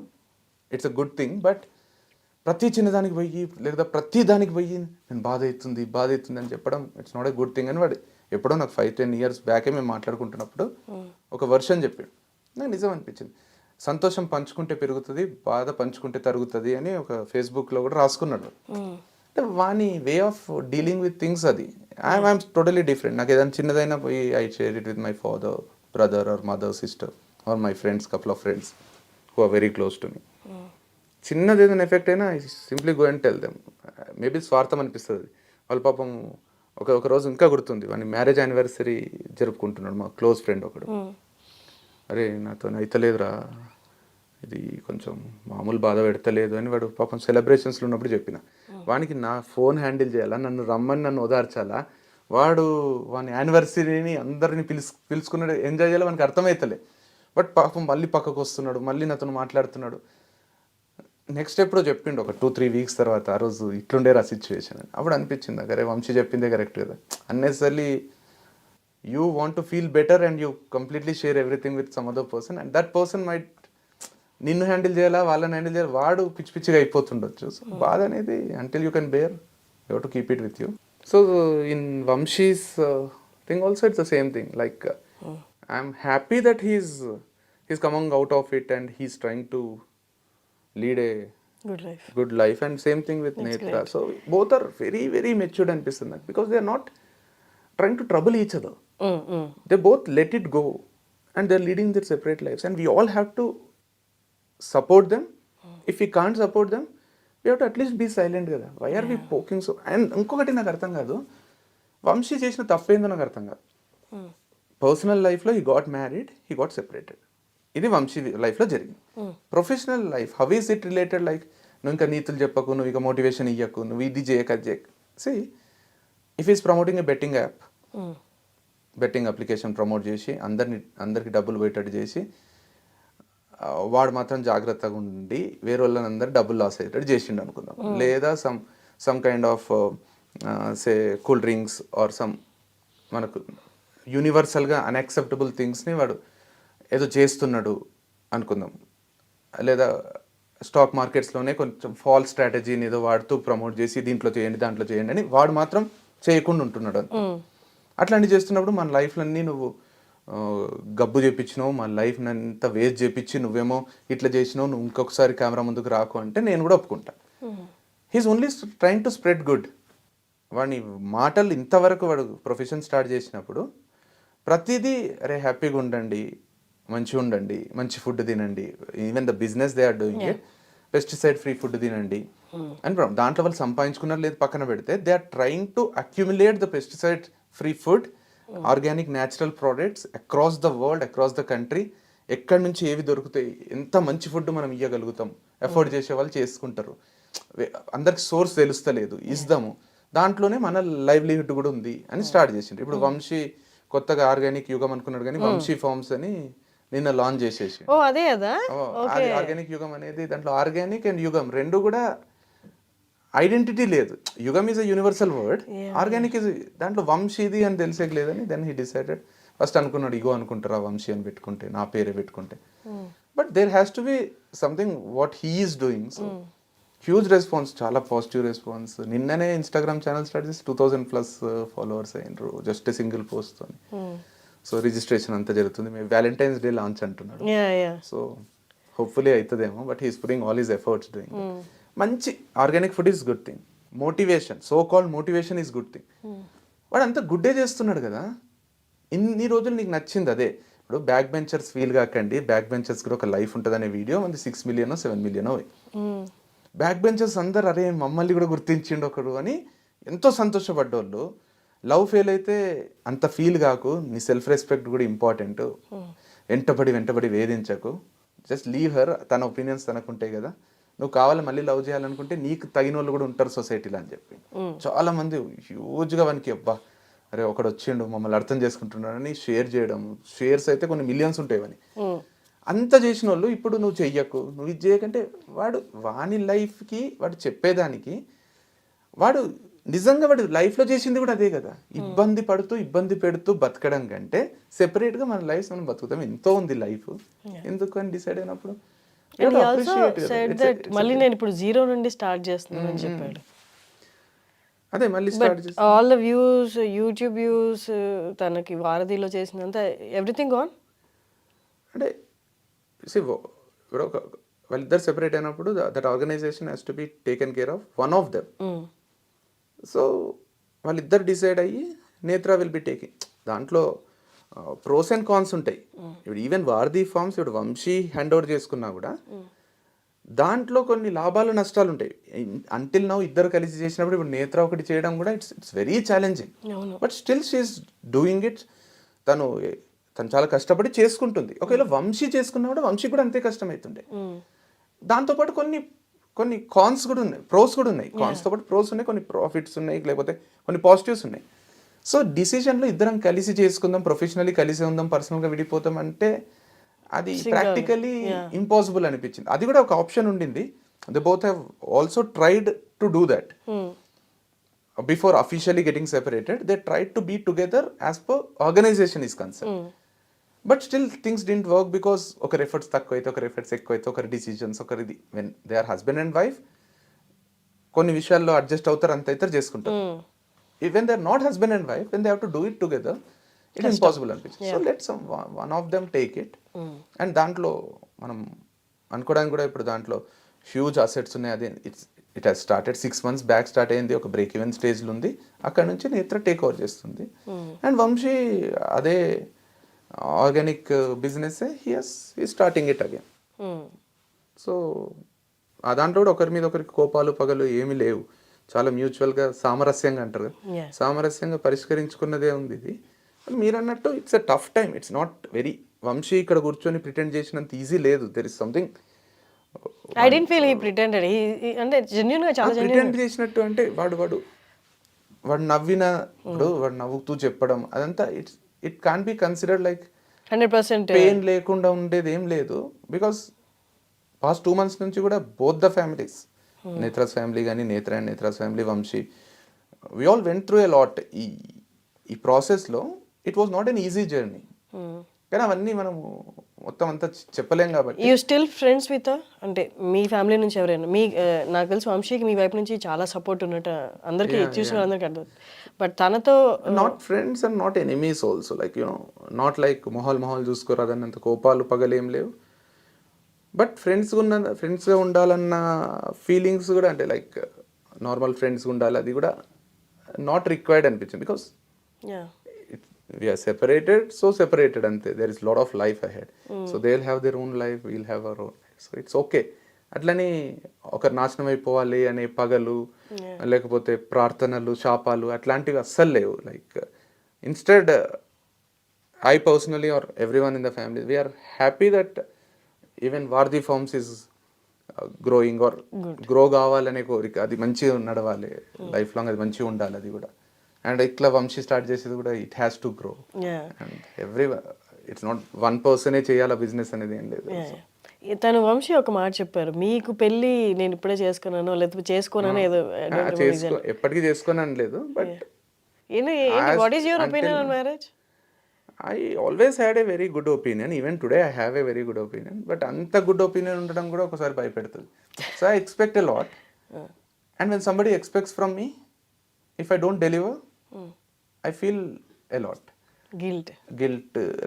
it's a good thing. But ప్రతి చిన్నదానికి పోయి లేదా ప్రతి దానికి పోయి నేను బాధ అవుతుంది అని చెప్పడం it's not a good thing అని వాడు ఎప్పుడో నాకు 5-10 years బ్యాకే మేము మాట్లాడుకుంటున్నప్పుడు ఒక వర్షన్ చెప్పాడు, నాకు నిజం అనిపించింది. సంతోషం పంచుకుంటే పెరుగుతుంది, బాధ పంచుకుంటే తరుగుతుంది అని ఒక ఫేస్బుక్లో కూడా రాసుకున్నాడు. అంటే వాని way of dealing with things అది. I'm totally different. నాకు ఏదైనా చిన్నదైనా పోయి I share it with my father, brother or mother, sister are my friends, couple of friends who are very close to me. చిన్నది ఏదైనా ఎఫెక్ట్ అయినా I simply go and tell them. Maybe స్వార్థం అనిపిస్తుంది. వాళ్ళ పాపం ఒక రోజు ఇంకా గుర్తుంది, వాని మ్యారేజ్ యానివర్సరీ జరుపుకుంటున్నాడు మా క్లోజ్ ఫ్రెండ్ ఒకడు. అరే నాతో అయితలేదురా, ఇది కొంచెం మామూలు బాధ పెడతలేదు అని వాడు పాపం సెలబ్రేషన్స్లో ఉన్నప్పుడు చెప్పిన. వానికి నా ఫోన్ హ్యాండిల్ చేయాలా, నన్ను ఓదార్చాలా, వాని యానివర్సరీని అందరిని పిలుచుకున్నాడు, ఎంజాయ్ చేయాలి, వానికి అర్థమవుతలే. బట్ పాపం మళ్ళీ పక్కకు వస్తున్నాడు, మళ్ళీ నాతో మాట్లాడుతున్నాడు. నెక్స్ట్ ఎప్పుడో చెప్పిండు ఒక 2-3 వీక్స్ తర్వాత, ఆ రోజు ఇట్లుండేరా సిచ్యువేషన్ అని. అప్పుడు అనిపించింది నాకు, అరే వంశీ చెప్పిందే కరెక్ట్ కదా. Unnecessarily you want to feel better and you completely share everything with some other person and that person might నిన్ను హ్యాండిల్ చేయాలా, వాళ్ళని హ్యాండిల్ చేయాలి, వాడు పిచ్చి పిచ్చిగా అయిపోతుండొచ్చు. సో బాధ అనేది until you can bear, you have to keep it with you. So in Vamshi's thing also it's the same thing. Like I'm happy that he's coming out of it and he's trying to lead a good life and same thing with Netra. So both are very very matured అనిపిస్తుంది నాకు, because they are not trying to trouble each other. They both let it go and they are leading their separate lives and we all have to support them. If we can't support them, we have to at least be silent కదా. Why are we poking so? And ఇంకొకటి నాకు అర్థం కాదు, వంశీ చేసిన తప్పేందో నాకు అర్థం కాదు. Personal లైఫ్లో he got married, he got separated. ఇది వంశీ లైఫ్లో జరిగింది. Professional life how is it related? Like నువ్వు ఇంకా నీతులు చెప్పకు, నువ్వు ఇక మోటివేషన్ ఇయ్యకు, నువ్వు ఇది చేయక అది చేయకు. See if is promoting A betting app, betting application promote చేసి అందరికి డబ్బులు పోయేటట్టు చేసి వాడు మాత్రం జాగ్రత్తగా ఉండి వేరే వాళ్ళని అందరు డబ్బులు లాస్ అయ్యేటట్టు చేసిండు అనుకుందాం. లేదా some kind of say cool drinks or some మనకు యూనివర్సల్గా అన్యాక్సెప్టబుల్ థింగ్స్ని వాడు ఏదో చేస్తున్నాడు అనుకుందాం. లేదా స్టాక్ మార్కెట్స్లోనే కొంచెం ఫాల్స్ స్ట్రాటజీని ఏదో వాడుతూ ప్రమోట్ చేసి దీంట్లో చేయండి దాంట్లో చేయండి అని వాడు మాత్రం చేయకుండా ఉంటున్నాడు. అట్లాంటివి చేస్తున్నప్పుడు మన లైఫ్లన్నీ నువ్వు గబ్బు చేపించినావు, మన లైఫ్ని అంతా వేస్ట్ చేపించి నువ్వేమో ఇట్లా చేసినావు, నువ్వు ఇంకొకసారి కెమెరా ముందుకు రాకు అంటే నేను కూడా ఒప్పుకుంటా. He's only trying to spread good. వాడిని మాటలు ఇంతవరకు వాడు ప్రొఫెషన్ స్టార్ట్ చేసినప్పుడు ప్రతిదీ అరే హ్యాపీగా ఉండండి, మంచిగా ఉండండి, మంచి ఫుడ్ తినండి, even the business they are doing it, pesticide free food తినండి అని దాంట్లో వాళ్ళు సంపాదించుకున్నారు లేదు పక్కన పెడితే they are trying to accumulate the pesticide free food, organic natural products across the world, across the country. ఎక్కడి నుంచి ఏవి దొరుకుతాయి, ఎంత మంచి ఫుడ్ మనం ఇవ్వగలుగుతాం, ఎఫోర్డ్ చేసే వాళ్ళు చేసుకుంటారు. అందరికి సోర్స్ తెలుస్తలేదు, ఇస్తాము, దాంట్లోనే మన లైవ్లీహుడ్ కూడా ఉంది అని స్టార్ట్ చేసిండ్రు. ఇప్పుడు వంశీ కొత్తగా ఆర్గానిక్ యుగం అనుకున్నాడు కానీ వంశీ ఫార్మ్స్ అని నిన్న లాంచ్ చేసేసి, అదే కదా ఆర్గానిక్ యుగం అనేది. దాంట్లో ఆర్గానిక్ అండ్ యుగం రెండు కూడా ఐడెంటిటీ లేదు. యుగం is a universal word, organic is దాంట్లో వంశీది అని తెలిసేకి లేదని దెన్ హీ డిసైడెడ్. ఫస్ట్ అనుకున్నాడు ఇగో అనుకుంటారా వంశీ అని పెట్టుకుంటే, నా పేరే పెట్టుకుంటే. But there has to be something what he is doing. So huge response, చాలా పాజిటివ్ రెస్పాన్స్. నిన్ననే ఇన్స్టాగ్రామ్ ఛానల్ స్టార్ట్ చేసి 2000+ followers అయినరు just single పోస్ట్తో. So registration అంతా జరుగుతుంది. మేము వ్యాలంటైన్స్ డే లాంచ్ అంటున్నాడు. సో హోప్ఫుల్లీ అవుతుందేమో, but he's putting all his efforts doing. మంచి organic food is good thing, motivation, so called motivation is good thing. వాడు అంతా గుడ్డే చేస్తున్నాడు కదా. ఇన్ని రోజులు నీకు నచ్చింది అదే. ఇప్పుడు బ్యాక్ బెంచర్స్ ఫీల్ కాకండి, బ్యాక్ బెంచర్స్ కూడా ఒక లైఫ్ ఉంటుంది అనే వీడియో మనది 6 million 7 million అవి. బ్యాక్ బెంచర్స్ అందరు అరే మమ్మల్ని కూడా గుర్తించిండు ఒకడు అని ఎంతో సంతోషపడ్డోళ్ళు. లవ్ ఫెయిల్ అయితే అంత ఫీల్ కాకు, నీ సెల్ఫ్ రెస్పెక్ట్ కూడా ఇంపార్టెంట్. వెంటబడి వేధించకు, జస్ట్ లీవ్ హర్, తన ఒపీనియన్స్ తనకుంటాయి కదా. నువ్వు కావాలి మళ్ళీ లవ్ చేయాలనుకుంటే నీకు తగిన వాళ్ళు కూడా ఉంటారు సొసైటీలో అని చెప్పి. చాలా మంది హ్యూజ్గా వానికి అబ్బా అరే ఒకడు వచ్చిండు మమ్మల్ని అర్థం చేసుకుంటున్నాడని షేర్ చేయడం, షేర్స్ అయితే కొన్ని మిలియన్స్ ఉంటాయి అని. అంత చేసిన వాళ్ళు ఇప్పుడు నువ్వు చెయ్యకు, నువ్వు ఇది చేయకంటే వాని లైఫ్కి వాడు చెప్పేదానికి వాడు నిజంగా వాడు లైఫ్లో చేసింది కూడా అదే కదా. ఇబ్బంది పెడుతూ బతకడం కంటే సెపరేట్గా మన లైఫ్ మనం బతుకుతాం, ఎంతో ఉంది లైఫ్, ఎందుకు అని డిసైడ్ అయినప్పుడు మళ్ళీ నేను ఇప్పుడు 0 నుండి స్టార్ట్ చేస్తున్నాను అని చెప్పాడు. అదే మళ్ళీ స్టార్ట్ చేసి all the views, YouTube views, తనకి వారధిలో చేసినంత ఎవ్రీథింగ్ ఆన్ అంటే వాళ్ళిద్దరు సెపరేట్ అయినప్పుడు that organization has to be taken care of one of them. So వాళ్ళిద్దరు డిసైడ్ అయ్యి నేత్రా విల్ బి టేకింగ్. దాంట్లో ప్రోస్ అండ్ కాన్స్ ఉంటాయి. ఇప్పుడు ఈవెన్ వారధి ఫార్మ్స్ ఇప్పుడు వంశీ హ్యాండ్ ఓవర్ చేసుకున్నా కూడా దాంట్లో కొన్ని లాభాలు నష్టాలు ఉంటాయి. అంటిల్ నౌ ఇద్దరు కలిసి చేసినప్పుడు ఇప్పుడు నేత్రా ఒకటి చేయడం కూడా it's very challenging. But still she's doing it. తను చాలా కష్టపడి చేసుకుంటుంది. ఒకవేళ వంశీ చేసుకున్నా కూడా వంశీ కూడా అంతే కష్టమవుతుండే. దాంతోపాటు కొన్ని కాన్స్ కూడా ఉన్నాయి, ప్రోస్ కూడా ఉన్నాయి. కాన్స్తో పాటు ప్రోస్ ఉన్నాయి, కొన్ని ప్రాఫిట్స్ ఉన్నాయి, లేకపోతే కొన్ని పాజిటివ్స్ ఉన్నాయి. సో డిసిషన్లో ఇద్దరం కలిసి చేసుకుందాం, ప్రొఫెషనల్లీ కలిసి ఉందాం, పర్సనల్గా విడిపోతాం అంటే అది ప్రాక్టికలీ ఇంపాసిబుల్ అనిపించింది. అది కూడా ఒక ఆప్షన్ ఉండింది. They both have also tried to do that before officially getting separated. They tried to be together as per organisation is concern. But still things didn't work because ఒకరి efforts తక్కువ అయితే, ఒకరి efforts ఎక్కువ అయితే, ఒకరి decisions ఒకరిది. When they are husband and wife కొన్ని విషయాల్లో అడ్జస్ట్ అవుతారు, అంత అయితే చేసుకుంటారు. Even they are not husband and wife, when they have to do it together it impossible అనిపించింది. So let's one of them take it. And దాంట్లో మనం అనుకోవడానికి కూడా ఇప్పుడు దాంట్లో హ్యూజ్ అసెట్స్ ఉన్నాయి. అది it has started 6 months back start అయింది, ఒక బ్రేక్ ఈవెన్ స్టేజ్లో ఉంది. అక్కడ నుంచి నేత్ర టేక్ ఓవర్ చేస్తుంది. అండ్ వంశీ అదే organic business he starting it again. So ఆ దాంట్లో కూడా ఒకరి మీద ఒకరికి కోపాలు పగలు ఏమీ లేవు. చాలా మ్యూచువల్గా సామరస్యంగా అంటారు, సామరస్యంగా పరిష్కరించుకున్నదే ఉంది ఇది. మీరు అన్నట్టు it's a tough time. It's not very Vamshi ఇక్కడ కూర్చొని ప్రిటెండ్ చేసినంత ఈజీ లేదు. There is something I don't feel he pretended. అంటే జెన్యూన్ గా చాలా ప్రిటెండ్ చేసినట్టు అంటే వాడు నవ్వినప్పుడు వాడు నవ్వుతూ చెప్పడం అదంతా it can be considered like 100% pain లేకుండా ఉండేది ఏం లేదు. బికాస్ పాస్ట్ 2 months నుంచి కూడా బోత్ ద ఫ్యామిలీస్, నేత్రాస్ ఫ్యామిలీ కానీ నేత్ర and నేత్రాస్ family, Vamsi, we all went through a lot. ఈ ప్రాసెస్లో it was not an easy journey. కానీ అవన్నీ మనము మొత్తం అంతా చెప్పలేం కాబట్టి. యూ స్టిల్ ఫ్రెండ్స్ విత్, అంటే మీ ఫ్యామిలీ నుంచి ఎవరైనా నాకు తెలిసి వంశీకి మీ వైపు నుంచి చాలా సపోర్ట్ ఉన్నట్టు అందరికీ చూసిన అందరికీ అర్థం. బట్ తనతో not friends and not enemies also, like you know not like మొహాలు చూసుకోరాదన్నంత కోపాలు పగలేం లేవు. బట్ ఫ్రెండ్స్గా ఉండాలన్న ఫీలింగ్స్ కూడా, అంటే లైక్ నార్మల్ ఫ్రెండ్స్గా ఉండాలి, అది కూడా నాట్ రిక్వైర్డ్ అనిపించింది. బికాస్ we are separated అంతే. there is lot of life ahead. So they'll have their own life, we'll have our own life. So it's okay. అట్లని ఒకరు నాశనం అయిపోవాలి అనే పగలు లేకపోతే ప్రార్థనలు శాపాలు అట్లాంటివి అస్సలు లేవు. Like instead I personally or everyone in the family, we are happy that even Vardhi Farms is growing or grow కావాలనే కోరిక. అది మంచిగా నడవాలి, లైఫ్ లాంగ్ అది మంచిగా ఉండాలి. అది కూడా అండ్ ఇట్లా వంశీ స్టార్ట్ చేసేది కూడా it has to grow. And it's not one పర్సనే చేయాలి బిజినెస్ అనేది ఏం లేదు. తను వంశీ ఒక మాట చెప్పారు, మీకు పెళ్ళి నేను ఇప్పుడే చేసుకున్నాను లేకపోతే చేసుకోనని ఏదో ఎప్పటికీ చేసుకోనని లేదు. But what is your opinion on marriage? I always had a very good opinion. Even today I have a very good opinion. But anta good opinion ఉండడం కూడా ఒకసారి భయపెడుతుంది. So I expect a lot. And when somebody expects from me, if I don't deliver, I feel a lot. Guilt,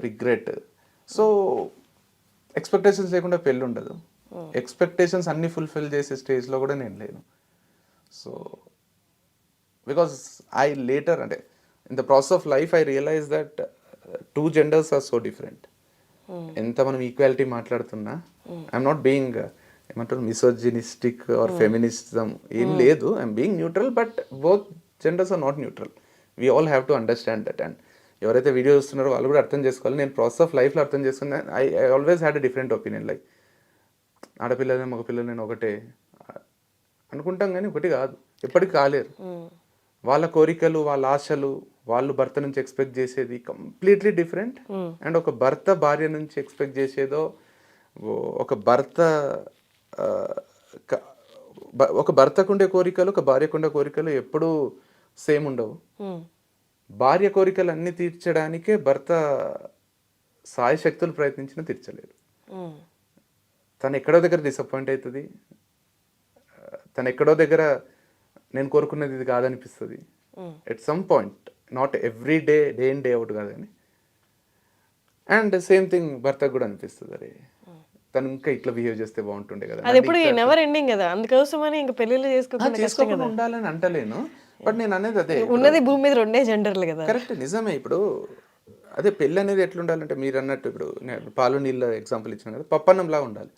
regret. So expectations లేకుండా పెళ్ళి ఉండదు. Expectations అన్ని fulfil చేసే స్టేజ్లో కూడా నేను లేను. సో బికాస్ I later, అంటే in the process of life I realized that two genders are so different. ఎంత మనం ఈక్వాలిటీ మాట్లాడుతున్నా, ఐఎమ్ నాట్ బీయింగ్ ఏమంటారు మిసోజినిస్టిక్ ఆర్ ఫెమినిజం ఏం లేదు. I'm being neutral. But both genders are not neutral. We all have to understand that. And ఎవరైతే video చూస్తున్నారో వాళ్ళు కూడా అర్థం చేసుకోవాలి. నేను ప్రాసెస్ ఆఫ్ లైఫ్లో అర్థం చేసుకున్నా. I always had a different opinion. Like ఆడపిల్లలు మగపిల్లలు నేను ఒకటే అనుకుంటాం కానీ ఒకటి కాదు, ఎప్పటికి కాలేరు. వాళ్ళ కోరికలు, వాళ్ళ ఆశలు, వాళ్ళు భర్త నుంచి ఎక్స్పెక్ట్ చేసేది కంప్లీట్లీ డిఫరెంట్. అండ్ ఒక భర్త భార్య నుంచి ఎక్స్పెక్ట్ చేసేదో, ఒక భర్తకుండే కోరికలు ఒక భార్యకుండే కోరికలు ఎప్పుడూ సేమ్ ఉండవు. భార్య కోరికలు అన్ని తీర్చడానికే భర్త సాయశక్తులు ప్రయత్నించినా తీర్చలేరు. తను ఎక్కడో దగ్గర డిసప్పాయింట్ అవుతుంది. తను ఎక్కడో దగ్గర నేను కోరుకున్నది ఇది కాదనిపిస్తుంది at some point. Not every day in day out కాదని. అండ్ సేమ్ థింగ్ భర్తకు కూడా అనిపిస్తుంది, అరే తను ఇంకా ఇట్లా బిహేవ్ చేస్తే బాగుంటుండే కదా. అది ఎప్పుడు నెవర్ ఎండింగ్ కదా, అందుకోసమని ఇంకా పెళ్ళిళ్ళు చేసుకోకుండా ఉండాలని అంటలేను. బట్ నేను అనేది అదే, ఉన్నది భూమి మీద రెండే జెండర్లు కదా. కరెక్ట్, నిజమే. ఇప్పుడు అదే పెళ్ళి అనేది ఎట్లా ఉండాలంటే మీరు అన్నట్టు ఇప్పుడు పాలు నీళ్ళ ఎగ్జాంపుల్ ఇచ్చాను కదా, పప్పన్నంలా ఉండాలి.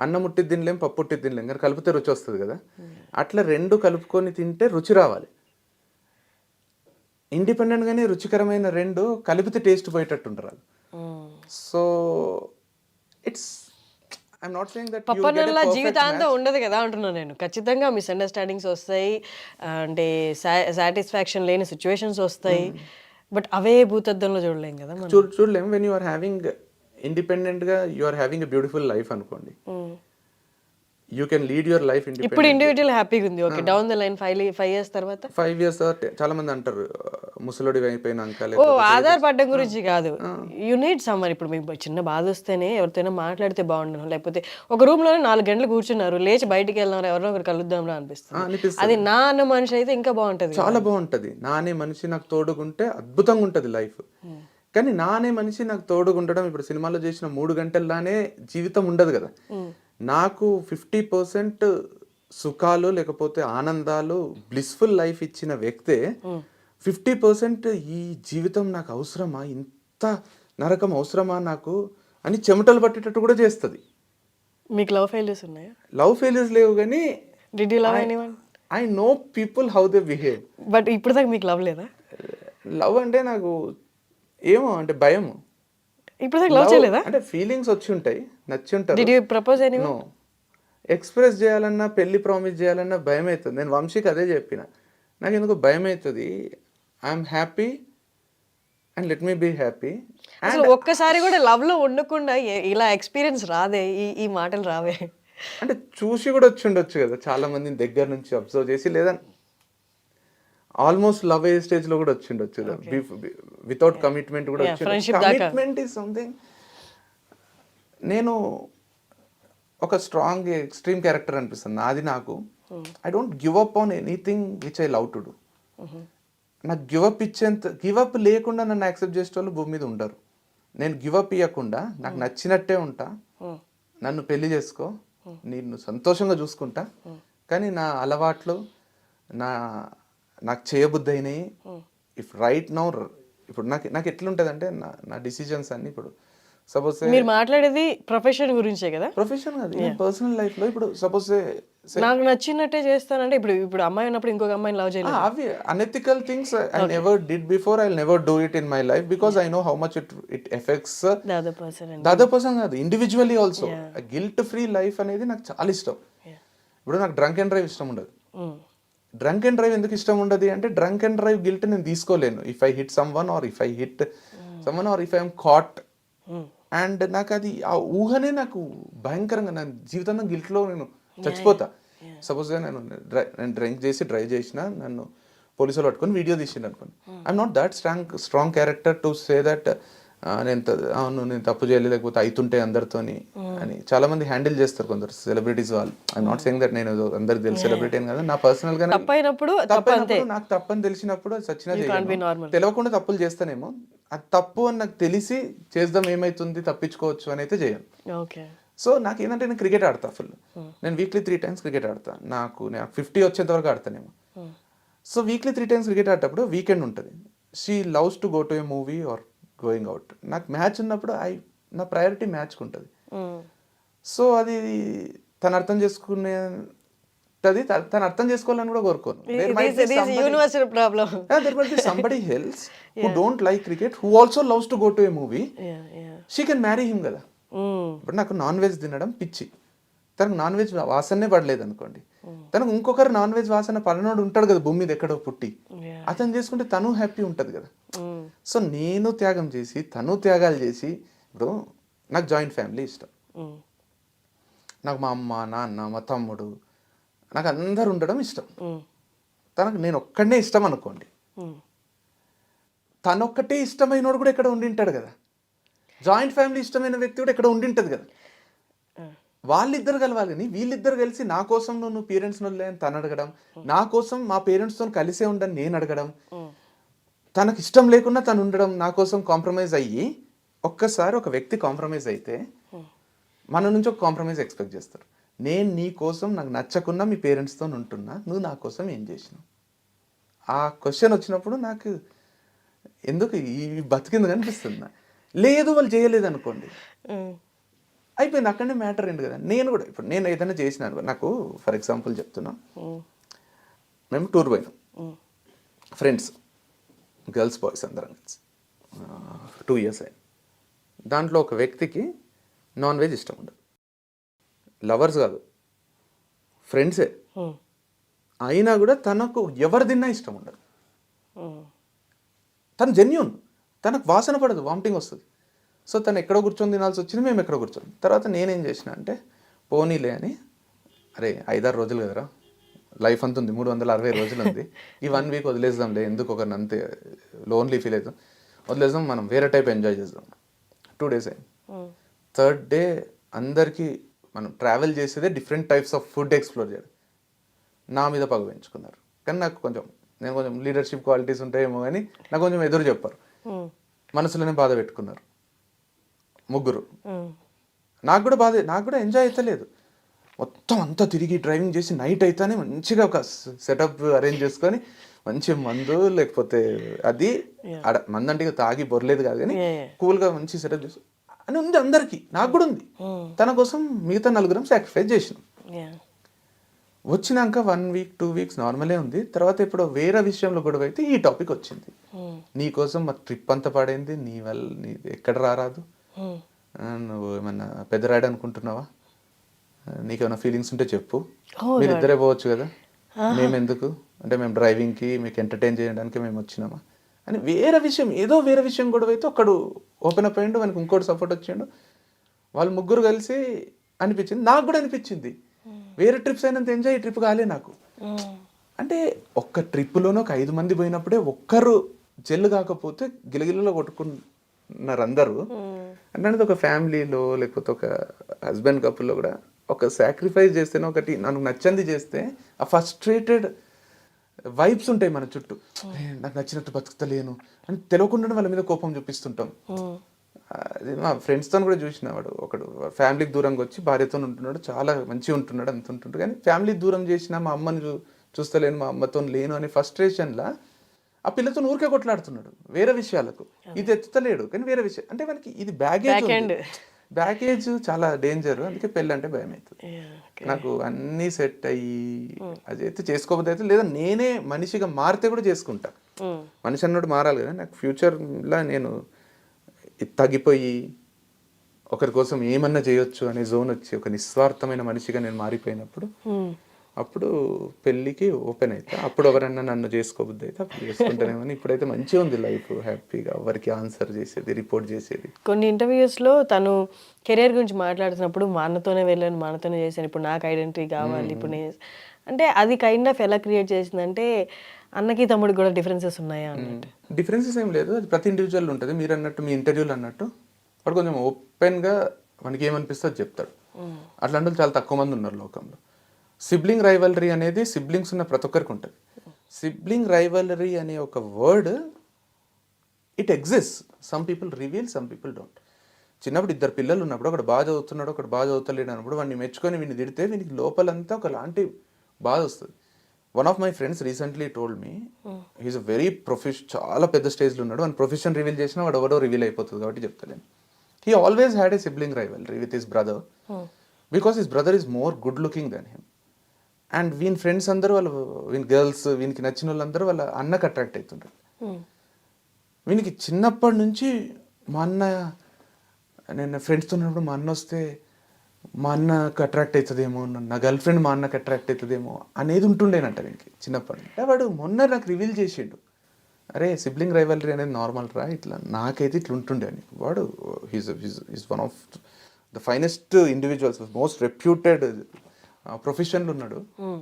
అన్నం ఉట్టిది తినలేం, పప్పు ఉట్టిది తినలేం, కానీ కలిపితే రుచి వస్తుంది కదా. అట్లా రెండు కలుపుకొని తింటే రుచి రావాలి. ఇండిపెండెంట్గానే రుచికరమైన రెండు కలిపితే టేస్ట్ పోయేటట్టు ఉంటారు. So it's I'm not saying that పప్పన్నంలా జీవితాంతం ఉండదు కదా అంటున్నాను నేను. ఖచ్చితంగా మిస్అండర్స్టాండింగ్స్ వస్తాయి, అంటే సాటిస్ఫాక్షన్ లేని సిచ్యువేషన్స్ వస్తాయి. బట్ అవే భూతద్దంలో చూడలేం కదా, చూడలేం. వెన్ యూ ఆర్ హ్యావింగ్ ఇండిపెండెంట్గా you are having a beautiful life అనుకోండి, you can lead your life ఇప్పుడు ఇండిపెండెంట్. ఇండివిజువల్ హ్యాపీగా ఉంది, okay, down the line 5 years తర్వాత 5 years చాలా మంది అంటారు ముసలోడి అయిపోయినాక ఓ లేకపోతే ఆధారపడడం గురించి కాదు, యు నీడ్ సమ్మర్. ఇప్పుడు మీకు చిన్న బాధ వస్తేనే ఎవరితోనో మాట్లాడితే బాగుండను, లేకపోతే ఒక రూమ్ లోనే 4 గంటలు కూర్చున్నారు, లేచి బయటికి వెళ్దాం ఎవరినో ఒకరు కలుద్దాంరా అనిపిస్తుంది. అనిపిస్తుంది. అది నా అన్న మనిషి అయితే ఇంకా బాగుంటది. చాలా బాగుంటది. నానే మనిషి నాకు తోడుగుంటే అద్భుతంగా ఉంటది లైఫ్. కానీ నానే మనిషి నాకు తోడుగుండడం, ఇప్పుడు సినిమాలో చేసిన 3 గంటల్లానే జీవితం ఉండదు కదా. నాకు 50% సుఖాలు లేకపోతే ఆనందాలు బ్లిస్ఫుల్ లైఫ్ ఇచ్చిన వ్యక్తే 50% ఈ జీవితం నాకు అవసరమా, ఇంత నరకం అవసరమా నాకు అని చెమటలు పట్టేటట్టు కూడా చేస్తుంది. మీకు లవ్ ఫెయిల్యూర్స్ ఉన్నాయా? లవ్ ఫెయిల్యూర్స్ లేవు కానీ did you love anyone? I know people how they behave. But ఇప్పుడు దాకా మీకు లవ్ లేదా? లవ్ అంటే నాకు ఏమో అంటే భయము. ఇప్పుడు దాకా లవ్ చేయలేదా? అంటే ఫీలింగ్స్ వచ్చి ఉంటాయి, నచ్చి ఉంటారు. Did you propose anyone? No. Express చేయాలన్నా, పెళ్లి ప్రామిస్ చేయాలన్నా భయం అవుతుంది. నేను వంశీకి అదే చెప్పిన, నాకు ఎందుకు భయం అవుతుంది. I'm happy and let me be happy. అసలు ఒక్కసారి కూడా లవ్ లో ఉండకుండా ఇలా ఎక్స్పీరియన్స్ రాదే, ఈ మాటలు రావే? అంటే చూసి కూడా వచ్చి ఉండొచ్చు కదా, చాలా మందిని దగ్గర నుంచి అబ్జర్వ్ చేసి, లేదా ఆల్మోస్ట్ లవ్ అయ్యే స్టేజ్ లో కూడా వచ్చి ఉండొచ్చు కదా, వితౌట్ కమిట్మెంట్ కూడా వచ్చి. Commitment is something. నేను ఒక స్ట్రాంగ్ ఎక్స్ట్రీమ్ క్యారెక్టర్ అనిపిస్తుంది నాది. నాకు I don't give up on anything which I love to do. నాకు గివ్ అప్ గివ్ అప్ లేకుండా నన్ను యాక్సెప్ట్ చేసే వాళ్ళు భూమి మీద ఉండరు. నేను గివ్ అప్ ఇవ్వకుండా నాకు నచ్చినట్టే ఉంటా, నన్ను పెళ్లి చేసుకో, నేను సంతోషంగా చూసుకుంటా. కానీ నా అలవాట్లు నాకు చేయబుద్ధి అయినాయి. ఇఫ్ రైట్ నౌ ఇప్పుడు నాకు ఎట్లుంటుంది అంటే నా డిసిజన్స్ అన్ని, ఇప్పుడు సపోజ్ మీరు మాట్లాడేది ప్రొఫెషన్ గురించే కదా? ప్రొఫెషన్ కాదు, పర్సనల్ లైఫ్ లో. ఇప్పుడు సపోజ్ నాకు నచ్చినట్టే చేస్తానంటే, ఇప్పుడు అమ్మాయి ఉన్నప్పుడు ఇంకొక అమ్మాయిని లవ్ చేయలేదు. అవి unethical things I never did before. I'll never do it in my life because I know how much it affects the other person. The other person కాదు, individually also. Guilt free life అనేది నాకు చాలా ఇష్టం. ఇప్పుడు నాకు drunk and drive ఇష్టం ఉండదు. Drunk and drive ఎందుకు ఇష్టం ఉండదు అంటే, డ్రంక్ అండ్ డ్రైవ్ గిల్ట్ నేను తీసుకోలేను. If I hit some one or if I hit some one or if I'm cot. And నాకు అది ఆ ఊహనే నాకు భయంకరంగా, నా జీవితంలో గిల్ట్లో నేను చచ్చిపోతా. సపోజ్ నేను డ్రింక్ చేసి డ్రైవ్ చేసిన, నన్ను పోలీసులు పట్టుకొని వీడియో తీసిండు అనుకోండి, I'm not that strong character to say that నేను తప్పు చేయలేదు లేకపోతే అవుతుంటే అందరితోని అని. చాలా మంది హ్యాండిల్ చేస్తారు కొందరు సెలబ్రిటీస్ వాళ్ళు. ఐఎమ్ నాట్ సేయింగ్ దట్ నేను అందరికి తెలిసి సెలబ్రిటీ అని కదా. నా పర్సనల్ గా తప్పైనప్పుడు నాకు తప్పని తెలిసినప్పుడు సచ్చినా తెలియకుండా తప్పులు చేస్తానేమో, అది తప్పు అని నాకు తెలిసి చేద్దాం, ఏమైతుంది తప్పించుకోవచ్చు అని అయితే చేయను. సో నాకు ఏంటంటే, నేను క్రికెట్ ఆడతా ఫుల్. నేను వీక్లీ 3 times క్రికెట్ ఆడతా. నాకు 50 వచ్చేంత వరకు ఆడతానేమో. సో వీక్లీ 3 times క్రికెట్ ఆడేటప్పుడు వీకెండ్ ఉంటుంది. She loves to go to a movie or going out. నాకు మ్యాచ్ ఉన్నప్పుడు నా ప్రయారిటీ మ్యాచ్కి ఉంటుంది. సో అది తను అర్థం చేసుకునేది, తను అర్థం చేసుకోవాలని కూడా కోరుకోను. Somebody else who don't like cricket, who also loves to go to a movie, she can marry him కదా. ఇప్పుడు నాకు నాన్ వెజ్ తినడం పిచ్చి, తనకు నాన్ వెజ్ వాసనే పడలేదు అనుకోండి, తనకు ఇంకొకరు నాన్ వెజ్ వాసన పడనోడు ఉంటాడు కదా భూమి మీద ఎక్కడో పుట్టి, అతను చేసుకుంటే తను హ్యాపీ ఉంటుంది కదా. సో నేను త్యాగం చేసి తను త్యాగాలు చేసి, ఇప్పుడు నాకు జాయింట్ ఫ్యామిలీ ఇష్టం. నాకు మా అమ్మ నాన్న మా తమ్ముడు నాకు అందరు ఉండడం ఇష్టం. తనకు నేను ఒక్కడనే ఇష్టం అనుకోండి, తనొక్కటే ఇష్టమైనోడు కూడా ఎక్కడ ఉండింటాడు కదా. జాయింట్ ఫ్యామిలీ ఇష్టమైన వ్యక్తి కూడా ఎక్కడ ఉండింటది కదా. వాళ్ళిద్దరు కలవాలి కానీ వీళ్ళిద్దరు కలిసి నా కోసం నువ్వు పేరెంట్స్ వదిలే అని తను అడగడం, నా కోసం మా పేరెంట్స్తో కలిసే ఉండని నేను అడగడం, తనకు ఇష్టం లేకుండా తను ఉండడం, నా కోసం కాంప్రమైజ్ అయ్యి, ఒక్కసారి ఒక వ్యక్తి కాంప్రమైజ్ అయితే మన నుంచి ఒక కాంప్రమైజ్ ఎక్స్పెక్ట్ చేస్తారు. నేను నీ కోసం నాకు నచ్చకుండా మీ పేరెంట్స్తో ఉంటున్నా, నువ్వు నా కోసం ఏం చేసినావు? ఆ క్వశ్చన్ వచ్చినప్పుడు నాకు ఎందుకు ఈ బతికింది అనిపిస్తుంది. లేదు వాళ్ళు చేయలేదు అనుకోండి, అయిపోయింది, అక్కడనే మ్యాటర్ ఏంటి కదా. నేను కూడా ఇప్పుడు నేను ఏదైనా చేసినాను, నాకు ఫర్ ఎగ్జాంపుల్ చెప్తున్నా, మేము టూర్ పోయినాం ఫ్రెండ్స్, గర్ల్స్ బాయ్స్ అందరం కలిసి 2 years అయింది. దాంట్లో ఒక వ్యక్తికి నాన్ వెజ్ ఇష్టం ఉండదు, లవర్స్ కాదు ఫ్రెండ్సే, అయినా కూడా తనకు ఎవరు తిన్నా ఇష్టం ఉండదు. తను జెన్యూన్, తనకు వాసన పడదు, వామిటింగ్ వస్తుంది. సో తను ఎక్కడో కూర్చొని తినాల్సి వచ్చింది, మేము ఎక్కడో కూర్చొని. తర్వాత నేనేం చేసిన అంటే పోనీలే అని, అరే 5-6 రోజులు కదరా, లైఫ్ అంత ఉంది, 360 రోజులు ఉంది, ఈ 1 వీక్ వదిలేద్దాంలే, ఎందుకు ఒకరిని అంతే లోన్లీ ఫీల్ అవుతాం, వదిలేద్దాం, మనం వేరే టైప్ ఎంజాయ్ చేద్దాం. 2 days అయింది. 3rd day అందరికీ మనం ట్రావెల్ చేసేదే different types of food explore చేయాలి. నా మీద పగ పెంచుకున్నారు, కానీ నాకు నేను కొంచెం లీడర్షిప్ క్వాలిటీస్ ఉంటాయేమో కానీ నాకు కొంచెం ఎదురు చెప్పారు. మనసులోనే బాధ పెట్టుకున్నారు ముగ్గురు. నాకు కూడా ఎంజాయ్ అవుతలేదు. మొత్తం అంతా తిరిగి డ్రైవింగ్ చేసి నైట్ అయితేనే మంచిగా ఒక సెటప్ అరేంజ్ చేసుకొని మంచి మందు లేకపోతే అది మందు అంటే తాగి బొరలేదు కాదు కానీ కూల్గా మంచి సెటప్ చేసి అని ఉంది అందరికీ, నాకు కూడా ఉంది. తన కోసం మిగతా 4 సాక్రిఫైస్ చేసినాం. వచ్చినాక 1 week 2 weeks నార్మలే ఉంది. తర్వాత ఇప్పుడు వేరే విషయంలో గొడవ అయితే ఈ టాపిక్ వచ్చింది. నీ కోసం మా ట్రిప్ అంతా పడైంది, నీ వల్ల నీ ఎక్కడ రారాదు, నువ్వు ఏమన్నా పెద్దరాడు అనుకుంటున్నావా, నీకేమైనా ఫీలింగ్స్ ఉంటే చెప్పు, మీరు ఇద్దరే పోవచ్చు కదా, మేమెందుకు అంటే మేము డ్రైవింగ్కి మీకు ఎంటర్టైన్ చేయడానికి మేము వచ్చినామా అని వేరే విషయం గొడవ అయితే ఒకడు ఓపెన్ అప్ అయ్యిండు, మనకి ఇంకోటి సపోర్ట్ వచ్చిండు. వాళ్ళు ముగ్గురు కలిసి అనిపించింది, నాకు కూడా అనిపించింది వేరే ట్రిప్స్ అయినంత ఎంజాయ్ ఈ ట్రిప్ కాలే నాకు. అంటే ఒక్క ట్రిప్లోనే ఒక 5 మంది పోయినప్పుడే ఒక్కరు జెల్లు కాకపోతే గిలగిలలో కొట్టుకున్నారు అందరూ. అంటే ఒక ఫ్యామిలీలో లేకపోతే ఒక హస్బెండ్ కపుల్లో కూడా ఒక సాక్రిఫైస్ చేస్తేనే, ఒకటి నాకు నచ్చంది చేస్తే ఆ ఫ్రస్ట్రేటెడ్ వైబ్స్ ఉంటాయి మన చుట్టూ, నాకు నచ్చినట్టు బతుకుతలేను అని తెలియకుండా వాళ్ళ మీద కోపం చూపిస్తుంటాం. అది మా ఫ్రెండ్స్తో కూడా చూసిన, ఒకడు ఫ్యామిలీకి దూరంగా వచ్చి భార్యతో ఉంటున్నాడు, చాలా మంచిగా ఉంటున్నాడు, అంత ఉంటుంటాడు, కానీ ఫ్యామిలీకి దూరం చేసిన మా అమ్మని చూస్తలేను, మా అమ్మతో లేను అనే ఫ్రస్ట్రేషన్లా ఆ పిల్లతో ఊరికే కొట్లాడుతున్నాడు వేరే విషయాలకు. ఇది ఎత్తుతలేడు కానీ వేరే విషయం అంటే మనకి ఇది బ్యాగేజ్ చాలా డేంజర్. అందుకే పెళ్ళి అంటే భయం అవుతుంది నాకు. అన్నీ సెట్ అయ్యి అది అయితే చేసుకోకపోతే అయితే, లేదా నేనే మనిషిగా మారితే కూడా చేసుకుంటా. మనిషి అన్నట్టు మారాలి కదా. నాకు ఫ్యూచర్లో నేను తగ్గిపోయి ఒకరి కోసం ఏమన్నా చేయొచ్చు అనే జోన్ వచ్చి ఒక నిస్వార్థమైన మనిషిగా నేను మారిపోయినప్పుడు అప్పుడు పెళ్ళికి ఓపెన్ అవుతా. అప్పుడు ఎవరన్నా నన్ను చేసుకోబుద్ది అయితే అప్పుడు చేసుకుంటానేమని. ఇప్పుడైతే మంచిగా ఉంది లైఫ్, హ్యాపీగా ఎవరికి ఆన్సర్ చేసేది, రిపోర్ట్ చేసేది. కొన్ని ఇంటర్వ్యూస్లో తను కెరియర్ గురించి మాట్లాడుతున్నప్పుడు మా అన్నతోనే వెళ్ళాను, మా అన్నతోనే చేశాను, ఇప్పుడు నాకు ఐడెంటిటీ కావాలి, ఇప్పుడు నేను అంటే అది కైండ్ ఆఫ్ ఎలా క్రియేట్ చేసిందంటే అన్నకి తమ్ముడికి కూడా డిఫరెన్సెస్ ఉన్నాయా అన్నట్టు. డిఫరెన్సెస్ ఏం లేదు, అది ప్రతి ఇండివిజువల్ ఉంటుంది. మీరు అన్నట్టు మీ ఇంటర్వ్యూలు అన్నట్టు వాడు కొంచెం ఓపెన్గా మనకి ఏమనిపిస్తే అది చెప్తాడు. అట్లాంటి వాళ్ళు చాలా తక్కువ మంది ఉన్నారు లోకంలో. సిబ్లింగ్ రైవలరీ అనేది సిబ్లింగ్స్ ఉన్న ప్రతి ఒక్కరికి ఉంటుంది. సిబ్లింగ్ రైవలరీ అనే ఒక word it exist. Some people reveal, some people don't. చిన్నప్పుడు 2 పిల్లలు ఉన్నప్పుడు ఒకడు బాగా చదువుతున్నాడు, ఒకడు బాగా చదువుతలేడు అన్నప్పుడు వాడిని మెచ్చుకొని వీడిని తిడితే వీనికి లోపలంతా ఒకలాంటి బాధ వస్తుంది. One of my friends recently told me, he's a very చాలా పెద్ద స్టేజ్లో ఉన్నాడు, వాడి ప్రొఫెషన్ రివీల్ చేసినా వాడు ఎవరో రివీల్ అయిపోతుంది కాబట్టి చెప్తలేను. He always had a sibling rivalry with his brother because his brother is more good looking then him. And వీని ఫ్రెండ్స్ అందరూ వీని గర్ల్స్, వీనికి నచ్చిన వాళ్ళందరూ వాళ్ళ అన్నకు అట్రాక్ట్ అవుతుంటారు. వీనికి చిన్నప్పటి నుంచి మా అన్న, నేను ఫ్రెండ్స్తో ఉన్నప్పుడు మా అన్న వస్తే మా అన్నకు అట్రాక్ట్ అవుతుందేమో, నా గర్ల్ ఫ్రెండ్ మా అన్నకు అట్రాక్ట్ అవుతుందేమో అనేది ఉంటుండేనంట వీనికి చిన్నప్పటి నుంచి. వాడు మొన్న నాకు రివీల్ చేసిండు, అరే సిబ్లింగ్ రైవలరీ అనేది నార్మల్ రా, ఇట్లా నాకైతే ఇట్లా ఉంటుండే అని. వాడు is one of the finest individuals, most reputed ప్రొఫెషన్లో ఉన్నాడు.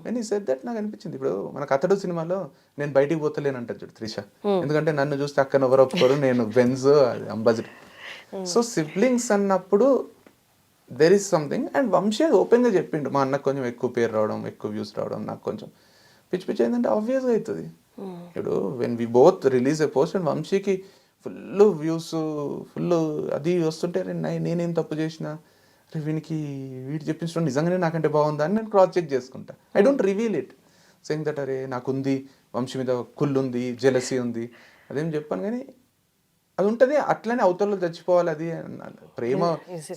అండ్ ఈ సెడ్ దట్ నాకు అనిపించింది, ఇప్పుడు మనకు అతడు సినిమాలో నేను బయటికి పోతలేనంటాడు చూడు త్రిష, ఎందుకంటే నన్ను చూస్తే అక్కన ఎవరు ఒప్పుకోరు, నేను బెంజ్ అంబాసిడర్. సో సిబ్లింగ్స్ అన్నప్పుడు there is something. And Vamshi అది ఓపెన్గా చెప్పిండు, మా అన్నకు కొంచెం ఎక్కువ పేరు రావడం, ఎక్కువ వ్యూస్ రావడం, నాకు కొంచెం పిచ్చి ఏంటంటే ఆబ్వియస్గా అవుతుంది. ఇప్పుడు when we both release a post and వంశీకి ఫుల్ వ్యూస్, ఫుల్ అది వస్తుంటే నేనేం తప్పు చేసిన, వీనికి వీడు చెప్పించడం నిజంగానే నాకంటే బాగుందా అని నేను క్రాస్ చెక్ చేసుకుంటా. I don't reveal it saying that అరే నాకుంది, వంశీ మీద కుళ్ళు ఉంది, జెలసీ ఉంది, అదేం చెప్పాను. కానీ అది ఉంటుంది, అట్లనే అవతలలో చచ్చిపోవాలి. అది ప్రేమ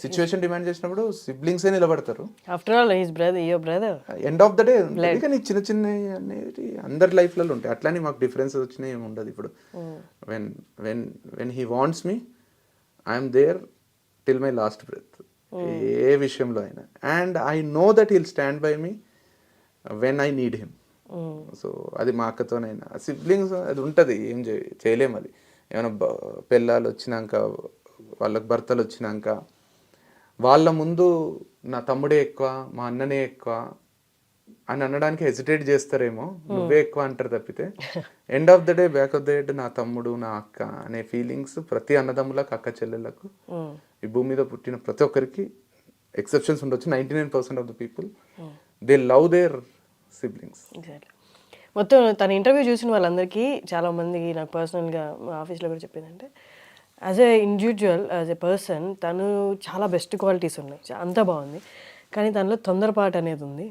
సిచ్యువేషన్ డిమాండ్ చేసినప్పుడు సిబ్లింగ్సే నిలబడతారు. After all his brother, your brother, end of the day. కానీ చిన్న చిన్న అనేది అందరి లైఫ్లలో ఉంటాయి. అట్లని మాకు డిఫరెన్సెస్ వచ్చినాయి ఏమి ఉండదు. ఇప్పుడు when he wants me, I'm there till my last breath, ఏ విషయంలో అయినా. And I know that he'll stand by me when I need him. So అది మా అక్కతోనైనా. సిబ్లింగ్స్ అది ఉంటుంది, ఏం చేయలేము. అది ఏమైనా పెళ్ళాలు వచ్చినాక వాళ్ళకి భర్తలు వచ్చినాక వాళ్ళ ముందు నా తమ్ముడే ఎక్కువ, మా అన్ననే ఎక్కువ అని అనడానికి హెసిటేట్ చేస్తారేమో, నువ్వే ఎక్కువ అంటారు తప్పితే end of the day, back of the day నా తమ్ముడు, నా అక్క అనే ఫీలింగ్స్ ప్రతి అన్నదమ్ములకు, అక్క చెల్లెళ్ళకు, ఈ భూమి మీద పుట్టిన ప్రతి ఒక్కరికి, ఎక్సెప్షన్స్ ఉండొచ్చు, 99% of the people they love their siblings. Exactly. మొత్తం తన ఇంటర్వ్యూ చూసిన వాళ్ళందరికీ చాలామందికి నాకు పర్సనల్గా మా ఆఫీస్లో కూడా చెప్పిందంటే, as a individual, as a person తను చాలా బెస్ట్ క్వాలిటీస్ ఉన్నాయి, అంతా బాగుంది, కానీ తనలో తొందరపాటు అనేది ఉంది.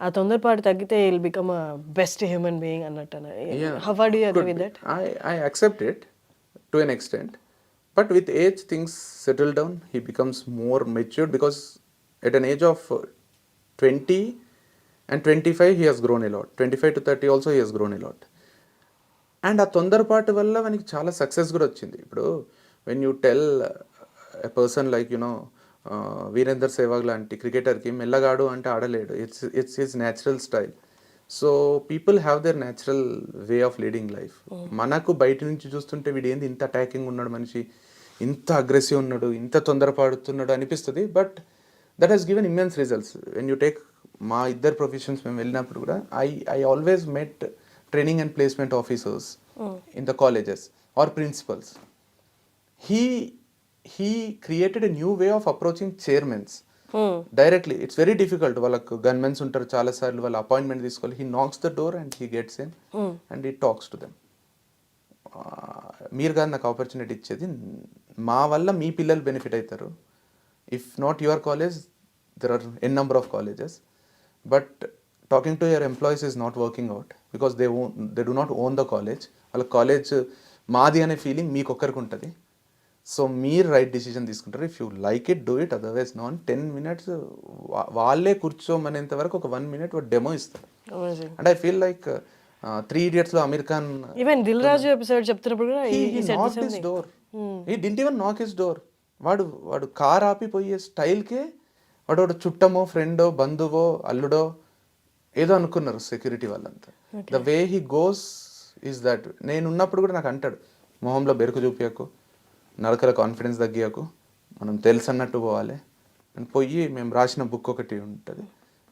ఆ తొందరపాటు తగ్గితే will become a best human being అన్నట్టు. How are you agree with that? I accept it to an extent, but with age things settle down. He becomes more matured because at an age of 20 and 25 he has grown a lot. 25 to 30 also he has grown a lot. And ఆ తొందరపాటు వల్ల మనకి చాలా success కూడా వచ్చింది. ఇప్పుడు when you tell a person like Virender Sehwag లాంటి క్రికెటర్కి మెల్లగాడు అంటే ఆడలేడు, it's his natural style. So people have their natural way of leading life. మనకు బయట నుంచి చూస్తుంటే వీడు ఏంది ఇంత అటాకింగ్ ఉన్నాడు మనిషి, ఇంత అగ్రెసివ్ ఉన్నాడు, ఇంత తొందరపడుతున్నాడు అనిపిస్తుంది. But that he's given immense results. When you take మా ఇద్దరు ప్రొఫెషన్స్ మేము వెళ్ళినప్పుడు కూడా I always met training and placement officers in the colleges or principals. He created a new way of approaching chairmen directly. It's very difficult. వాళ్ళకు gunmen ఉంటారు, చాలా సార్లు వాళ్ళ అపాయింట్మెంట్ తీసుకోవాలి. He knocks the door and he gets in and he talks to them. మీరు కాదు నాకు opportunity ఇచ్చేది, మా వల్ల మీ పిల్లలు బెనిఫిట్ అవుతారు. If not your college, there are n number of colleges, but talking to your employees is not working out because they do not own the college. వాళ్ళ college మాది అనే ఫీలింగ్ మీకు ఒక్కరికి ఉంటుంది. సో మీరు రైట్ డిసిజన్ తీసుకుంటారు. If you like it do it, otherwise non. 10 minutes వాళ్ళే కూర్చోమనేంత వరకు ఒక 1 minute డెమో ఇస్తారు. And I feel like 3 Idiots లో అమీర్ ఖాన్ ఈవెన్ దిల్ రాజు ఎపిసోడ్ చెప్తున్నప్పుడు కూడా he knocked his door. He didn't even knock his door. వాడు కార్ ఆపిపోయే స్టైల్కే వాడు చుట్టమో, ఫ్రెండో, బంధువో, అల్లుడో ఏదో అనుకున్నారు సెక్యూరిటీ వాళ్ళంతా. The way he goes is that. నేను ఉన్నప్పుడు కూడా నాకు అంటాడు, మొహంలో బెరుకు చూపించకు, నడకల కాన్ఫిడెన్స్ తగ్గియకు, మనం తెలుసు అన్నట్టు పోవాలి అని. పోయి మేము రాసిన బుక్ ఒకటి ఉంటుంది,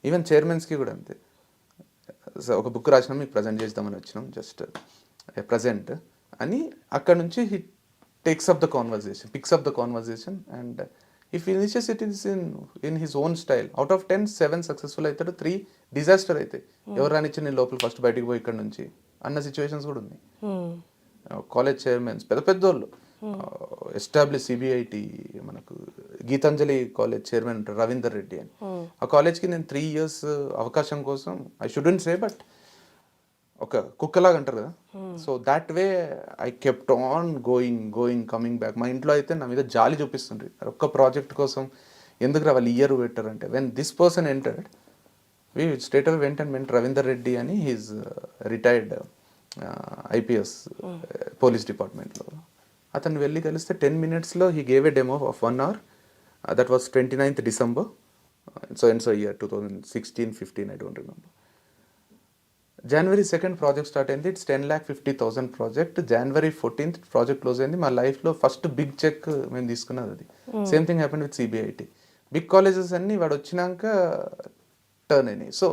ఈవెన్ చైర్మన్స్కి కూడా అంతే. ఒక బుక్ రాసినాం, మీకు ప్రజెంట్ చేద్దామని వచ్చినాం, జస్ట్ ప్రజెంట్ అని. అక్కడ నుంచి he takes up the conversation, picks up the conversation and he finishes it in his own style. Out of 10, 7 successful అవుతాడు, 3 డిజాస్టర్ అవుతాయి. ఎవరు రానిచ్చి నేను లోపల ఫస్ట్ బయటికి పోయి ఇక్కడ నుంచి అన్న సిచ్యువేషన్స్ కూడా ఉన్నాయి. కాలేజ్ చైర్మన్స్ పెద్ద పెద్ద వాళ్ళు, ఎస్టాబ్లిష్ సిబిఐటి, మనకు గీతాంజలి కాలేజ్ చైర్మన్ ఉంటారు రవీందర్ రెడ్డి అని. ఆ కాలేజ్కి నేను 3 years అవకాశం కోసం, ఐ షుడెంట్ సే, బట్ ఒక కుక్కలాగా అంటారు కదా, so that way I kept on going coming back. మా ఇంట్లో అయితే నా మీద జాలి చూపిస్తుండ్రి, ఒక్క ప్రాజెక్ట్ కోసం ఎందుకు వాళ్ళు ఇయర్ పెట్టారంటే. When this person entered, we straight away went and met Ravinder Reddy అని, హీస్ రిటైర్డ్ IPS పోలీస్ డిపార్ట్మెంట్లో. అతను వెళ్ళి కలిస్తే 10 minutes he gave a demo of 1 hour. That was 29th December, so year 2016-15, I don't remember. January 2nd project start అయింది. It's 10,50,000 project. January 14th project close అయింది. మా లైఫ్లో first big check మేము తీసుకున్నది అది. Same thing happened with CBIT. Big colleges అన్నీ వాడు వచ్చినాక టర్న్ అయినాయి. సో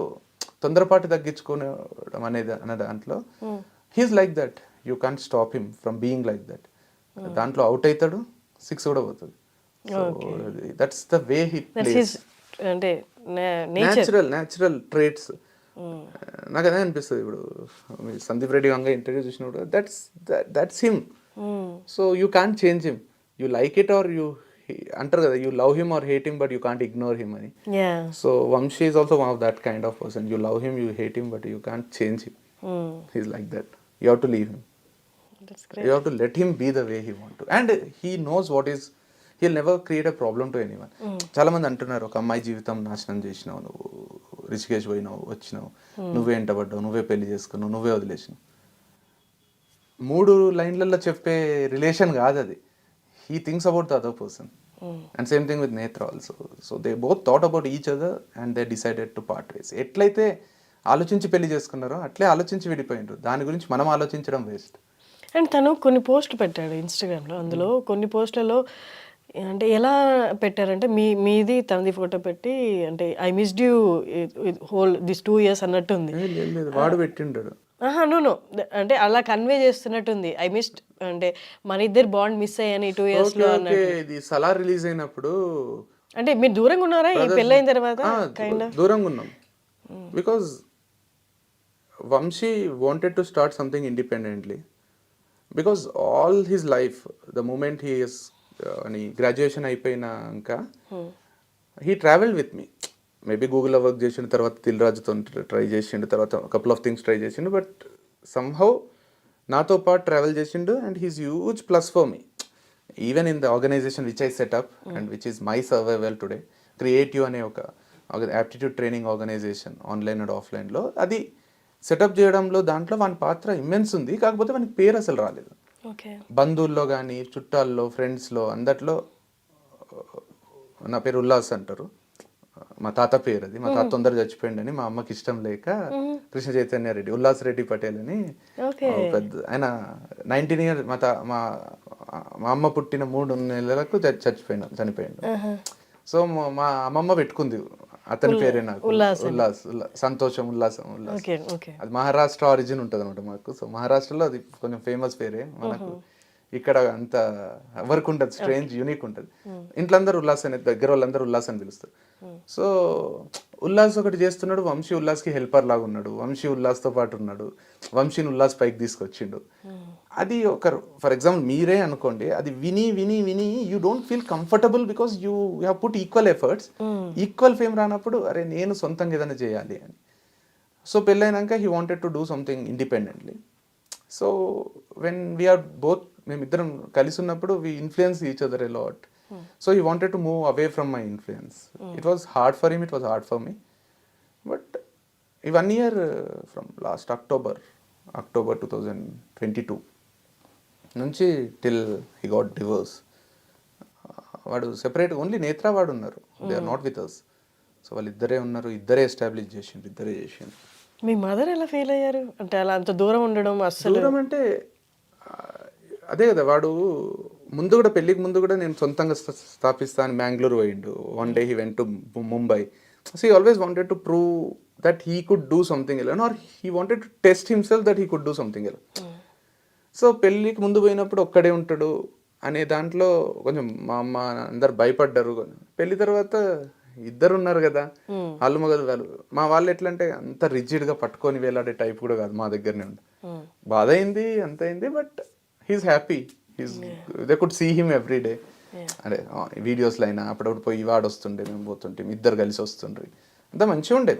తొందరపాటు తగ్గించుకోవడం అనేది అన్న దాంట్లో he is like that. You can't stop him from being like that. దాంట్లో అవుట్ అవుతాడు, 6 కూడా పోతుంది. So that's the way he plays. అంటే న్యాచురల్ ట్రేట్స్. నాకు అదే అనిపిస్తుంది. ఇప్పుడు సందీప్ రెడ్డి వంగ ఇంటర్వ్యూ చూసినప్పుడు that's him. So you can't change him. You like it or you అంటారు కదా, you love him or hate him but you can't ignore him అని. So Vamshi is also one of that kind of person. You love him, you hate him, but you can't change him. He's like that. You have to leave him. You have to let him be the way he want to. And he knows what is, he'll never create a problem to anyone. చాలా మంది అంటున్నారు, ఒక అమ్మాయి జీవితం నాశనం చేసినావు నువ్వు, రిషికేష్ పోయినావు, వచ్చినావు, నువ్వే ఎంటబడ్డావు, నువ్వే పెళ్లి చేసుకున్నావు, నువ్వే వదిలేసినావు. 3 లైన్లలో చెప్పే రిలేషన్ కాదు అది. He thinks about the other person. And same thing with Netra also. So they both thought about each other and they decided to part ways. ఎట్లయితే ఆలోచించి పెళ్లి చేసుకున్నారో అట్లే ఆలోచించి విడిపోయినారు. దాని గురించి మనం ఆలోచించడం వేస్ట్. అండ్ తను కొన్ని పోస్టులు పెట్టాడు ఇన్స్టాగ్రామ్లో. అందులో కొన్ని పోస్టులలో అంటే ఎలా పెట్టారంటే మీది తనది ఫోటో పెట్టి అంటే I missed you whole this 2 years అన్నట్టుంది. లేదు లేదు వాడు పెట్టిండాడు. ఆహా! నో. అంటే అలా కన్వే చేస్తున్నట్టుంది. ఐ మిస్డ్ అంటే మన ఇద్దరి బాండ్ మిస్ అయ్యాను ఈ 2 ఓకే yearsలో ఓకే అన్నట్టు. ఇది సలార్ రిలీజ్ అయినప్పుడు అంటే మీరు దూరంగా ఉన్నారా ఈ బ్రదర్స్ పెళ్ళైన తర్వాత? Kind of. దూరంగా ఉన్నాం because Vamsi wanted to start something independently because all his life the moment he's అని గ్రాడ్యుయేషన్ అయిపోయినాక he travel with me maybe గూగుల్లో వర్క్ చేసిన తర్వాత దిల్ రాజుతో ట్రై చేసిండు తర్వాత కపుల్ ఆఫ్ థింగ్స్ ట్రై చేసిండు బట్ సమ్హౌ నాతో పాటు ట్రావెల్ చేసిండు and he's huge plus for me even in the organisation which I set up and which is my survival today creative అనే ఒక aptitude training organisation online and ఆఫ్లైన్లో అది setup చేయడంలో దాంట్లో వాని పాత్ర ఇమ్మెన్స్ ఉంది కాకపోతే వానికి పేరు అసలు రాలేదు. ఓకే. బంధువుల్లో కానీ చుట్టాల్లో ఫ్రెండ్స్లో అందట్లో నా పేరు ఉల్లాస్ అంటారు మా తాత పేరు అది మా తాత తొందర చచ్చిపోయిండని మా అమ్మకి ఇష్టం లేక కృష్ణ చైతన్య రెడ్డి ఉల్లాస్ రెడ్డి పటేల్ అని పెద్ద ఆయన 19 years మా అమ్మ పుట్టిన 3 నెలలకు చనిపోయిండు. సో మా అమ్మమ్మ పెట్టుకుంది అతని పేరే నాకు ఉల్లాస్ సంతోషం ఉల్లాసం ఉల్లాస్. అది మహారాష్ట్ర ఆరిజిన్ ఉంటుంది అనమాట మాకు. సో మహారాష్ట్రలో అది కొంచెం ఫేమస్ పేరే మనకు ఇక్కడ అంత వర్క్ ఉంటుంది స్ట్రేంజ్ యూనిక్ ఉంటుంది. ఇంట్లో అందరూ ఉల్లాస్ అనేది దగ్గర వాళ్ళందరూ ఉల్లాస్ అని పిలుస్తారు. సో ఉల్లాస్ ఒకటి చేస్తున్నాడు వంశీ ఉల్లాస్కి హెల్పర్ లాగా ఉన్నాడు వంశీ ఉల్లాస్తో పాటు ఉన్నాడు వంశీని ఉల్లాస్ పైకి తీసుకొచ్చిండు. అది ఒక ఫర్ ఎగ్జాంపుల్ మీరే అనుకోండి అది విని విని విని you don't feel comfortable because you have put equal efforts equal fame రానప్పుడు అరే నేను సొంతంగా ఏదైనా చేయాలి అని. సో పెళ్ళైనాక he wanted to do something independently. So when we're both మేమిద్దరం కలిసి ఉన్నప్పుడు we influence each other a lot. So he wanted to move away from my influence. It was hard for him, it was hard for me. But ఈ 1 year from last October 2022 నుంచి till he got divorce వాడు separate only Netra వాడు ఉన్నారు. They are not with us. So వాళ్ళిద్దరే ఉన్నారు, ఇద్దరే establish చేసిండ్రు, ఇద్దరే చేసిండ్రు. మీ మదర్ ఎలా ఫీల్ అయ్యారు అంటే అలా అంత దూరం ఉండడం? అసలు దూరం అంటే అదే కదా వాడు ముందు కూడా పెళ్ళికి ముందు కూడా నేను సొంతంగా స్థాపిస్తాను బెంగళూరు పోయిండు. One day he went to Mumbai. So he always wanted to prove that he could do something L or he wanted to test himself that he could do something L. So పెళ్ళికి ముందు పోయినప్పుడు ఒక్కడే ఉంటాడు అనే దాంట్లో కొంచెం మా అమ్మ అందరు భయపడ్డారు. పెళ్లి తర్వాత ఇద్దరు ఉన్నారు కదా వాళ్ళు మగలు వాళ్ళు మా వాళ్ళు ఎట్లా అంటే అంత రిజిడ్గా పట్టుకొని వేలాడే టైప్ కూడా కాదు, మా దగ్గరనే ఉంది. బాధ అయింది అంత అయింది but he's happy. They could see him every day. అదే వీడియోస్లో అయినా అప్పుడప్పుడు పోయి వాడు వస్తుండే మేము పోతుంటే ఇద్దరు కలిసి వస్తుండ్రి అంతా మంచిగా ఉండే.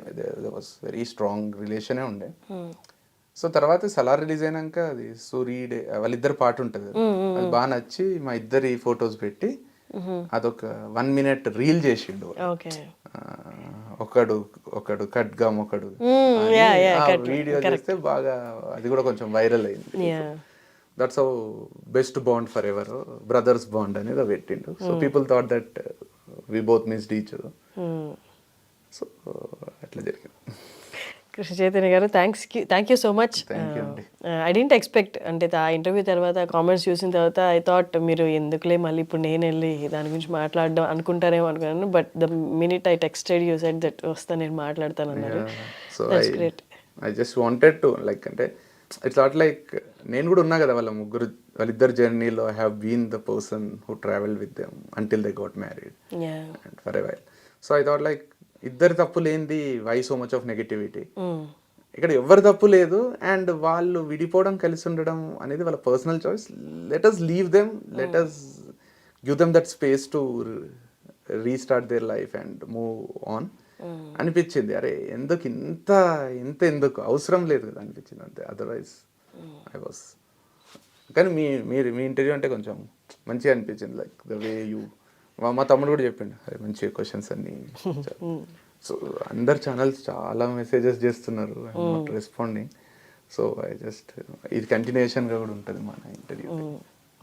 వాస్ వెరీ స్ట్రాంగ్ రిలేషనే ఉండే. సో తర్వాత సలార్ రిలీజ్ అయినాక అది సూరీ డే వాళ్ళిద్దరు పాట ఉంటుంది అది బాగా నచ్చి మా ఇద్దరి ఫొటోస్ పెట్టి అదొక 1 minute రీల్ చేసిండు. ఒకడు ఖడ్గం ఒకడు వీడియో చేస్తే బాగా అది కూడా కొంచెం వైరల్ అయింది. That's how best bond forever brothers bond అనేది పెట్టిండు. So people thought that we both missed each other. So అట్లా జరిగింది. కృష్ణ చైతన్య గారు thank you so much. I didn't expect అంటే ఆ ఇంటర్వ్యూ తర్వాత కామెంట్స్ చూసిన తర్వాత ఐ థాట్ మీరు ఎందుకులే మళ్ళీ ఇప్పుడు నేను వెళ్ళి దాని గురించి మాట్లాడడం అనుకుంటారేమో అనుకున్నాను. But the minute I texted you said that వస్తా నేను మాట్లాడతాను అన్నారు. That's great. I just wanted to like అంటే ఇట్స్ నాట్ లైక్ నేను కూడా ఉన్నా కదా వాళ్ళిద్దరు జర్నీలో I have been the person who travel with them until they got married and for a while. So I thought like ఇద్దరు తప్పు లేనిది why so much of negativity. ఇక్కడ ఎవరి తప్పు లేదు అండ్ వాళ్ళు విడిపోవడం కలిసి ఉండడం అనేది వాళ్ళ personal choice. Let us leave them, let us give them that space to restart their life and move on అనిపించింది. అరే ఎందుకు ఇంత ఎందుకు అవసరం లేదు కదా అనిపించింది అంతే. అదర్వైజ్ ఐ వాస్ కానీ మీ ఇంటర్వ్యూ అంటే కొంచెం మంచిగా అనిపించింది. లైక్ ద వే యూ మా తమ్ముడు కూడా చెప్పిండు అరే మంచి క్వశ్చన్స్ అన్ని. సో అందరు ఛానల్స్ చాలా మెసేజెస్ చేస్తున్నారు, I'm not responding. So I just ఇది కంటిన్యూషన్గా కూడా ఉంటుంది మన interview.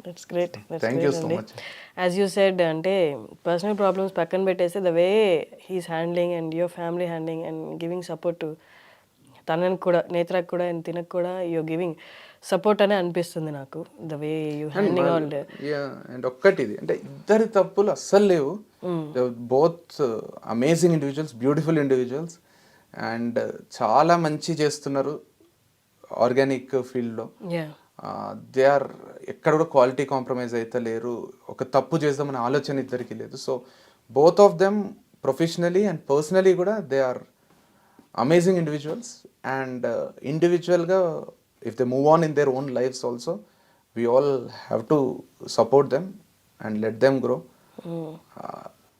That's great. Thank you so much. As you said అంటే పర్సనల్ ప్రాబ్లమ్స్ పక్కన పెట్టేస్తే the way he's handling and your family handling and giving support to తనని కూడా నేత్రకు కూడా అండ్ తినకు కూడా యూ గివింగ్ సపోర్ట్ అనే అనిపిస్తుంది నాకు the way you handing all and ఒక్కటి ఇది అంటే ఇద్దరి తప్పులు అస్సలు లేవు, both amazing individuals, beautiful individuals and చాలా మంచి చేస్తున్నారు ఆర్గానిక్ ఫీల్డ్లో. యా దే ఆర్ ఎక్కడ కూడా క్వాలిటీ కాంప్రమైజ్ అయితే లేరు, ఒక తప్పు చేద్దామనే ఆలోచన ఇద్దరికి లేదు. So both of them professionally and personally కూడా they are amazing individuals and ఇండివిజువల్గా if they move on in their own lives also we all have to support them and let them grow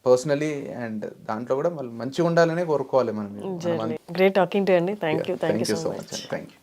personally and దాంట్లో కూడా వాళ్ళు మంచిగా ఉండాలనే కోరుకోవాలి మనం. Great talking to అండి. Thank you thank you so much. Thank you.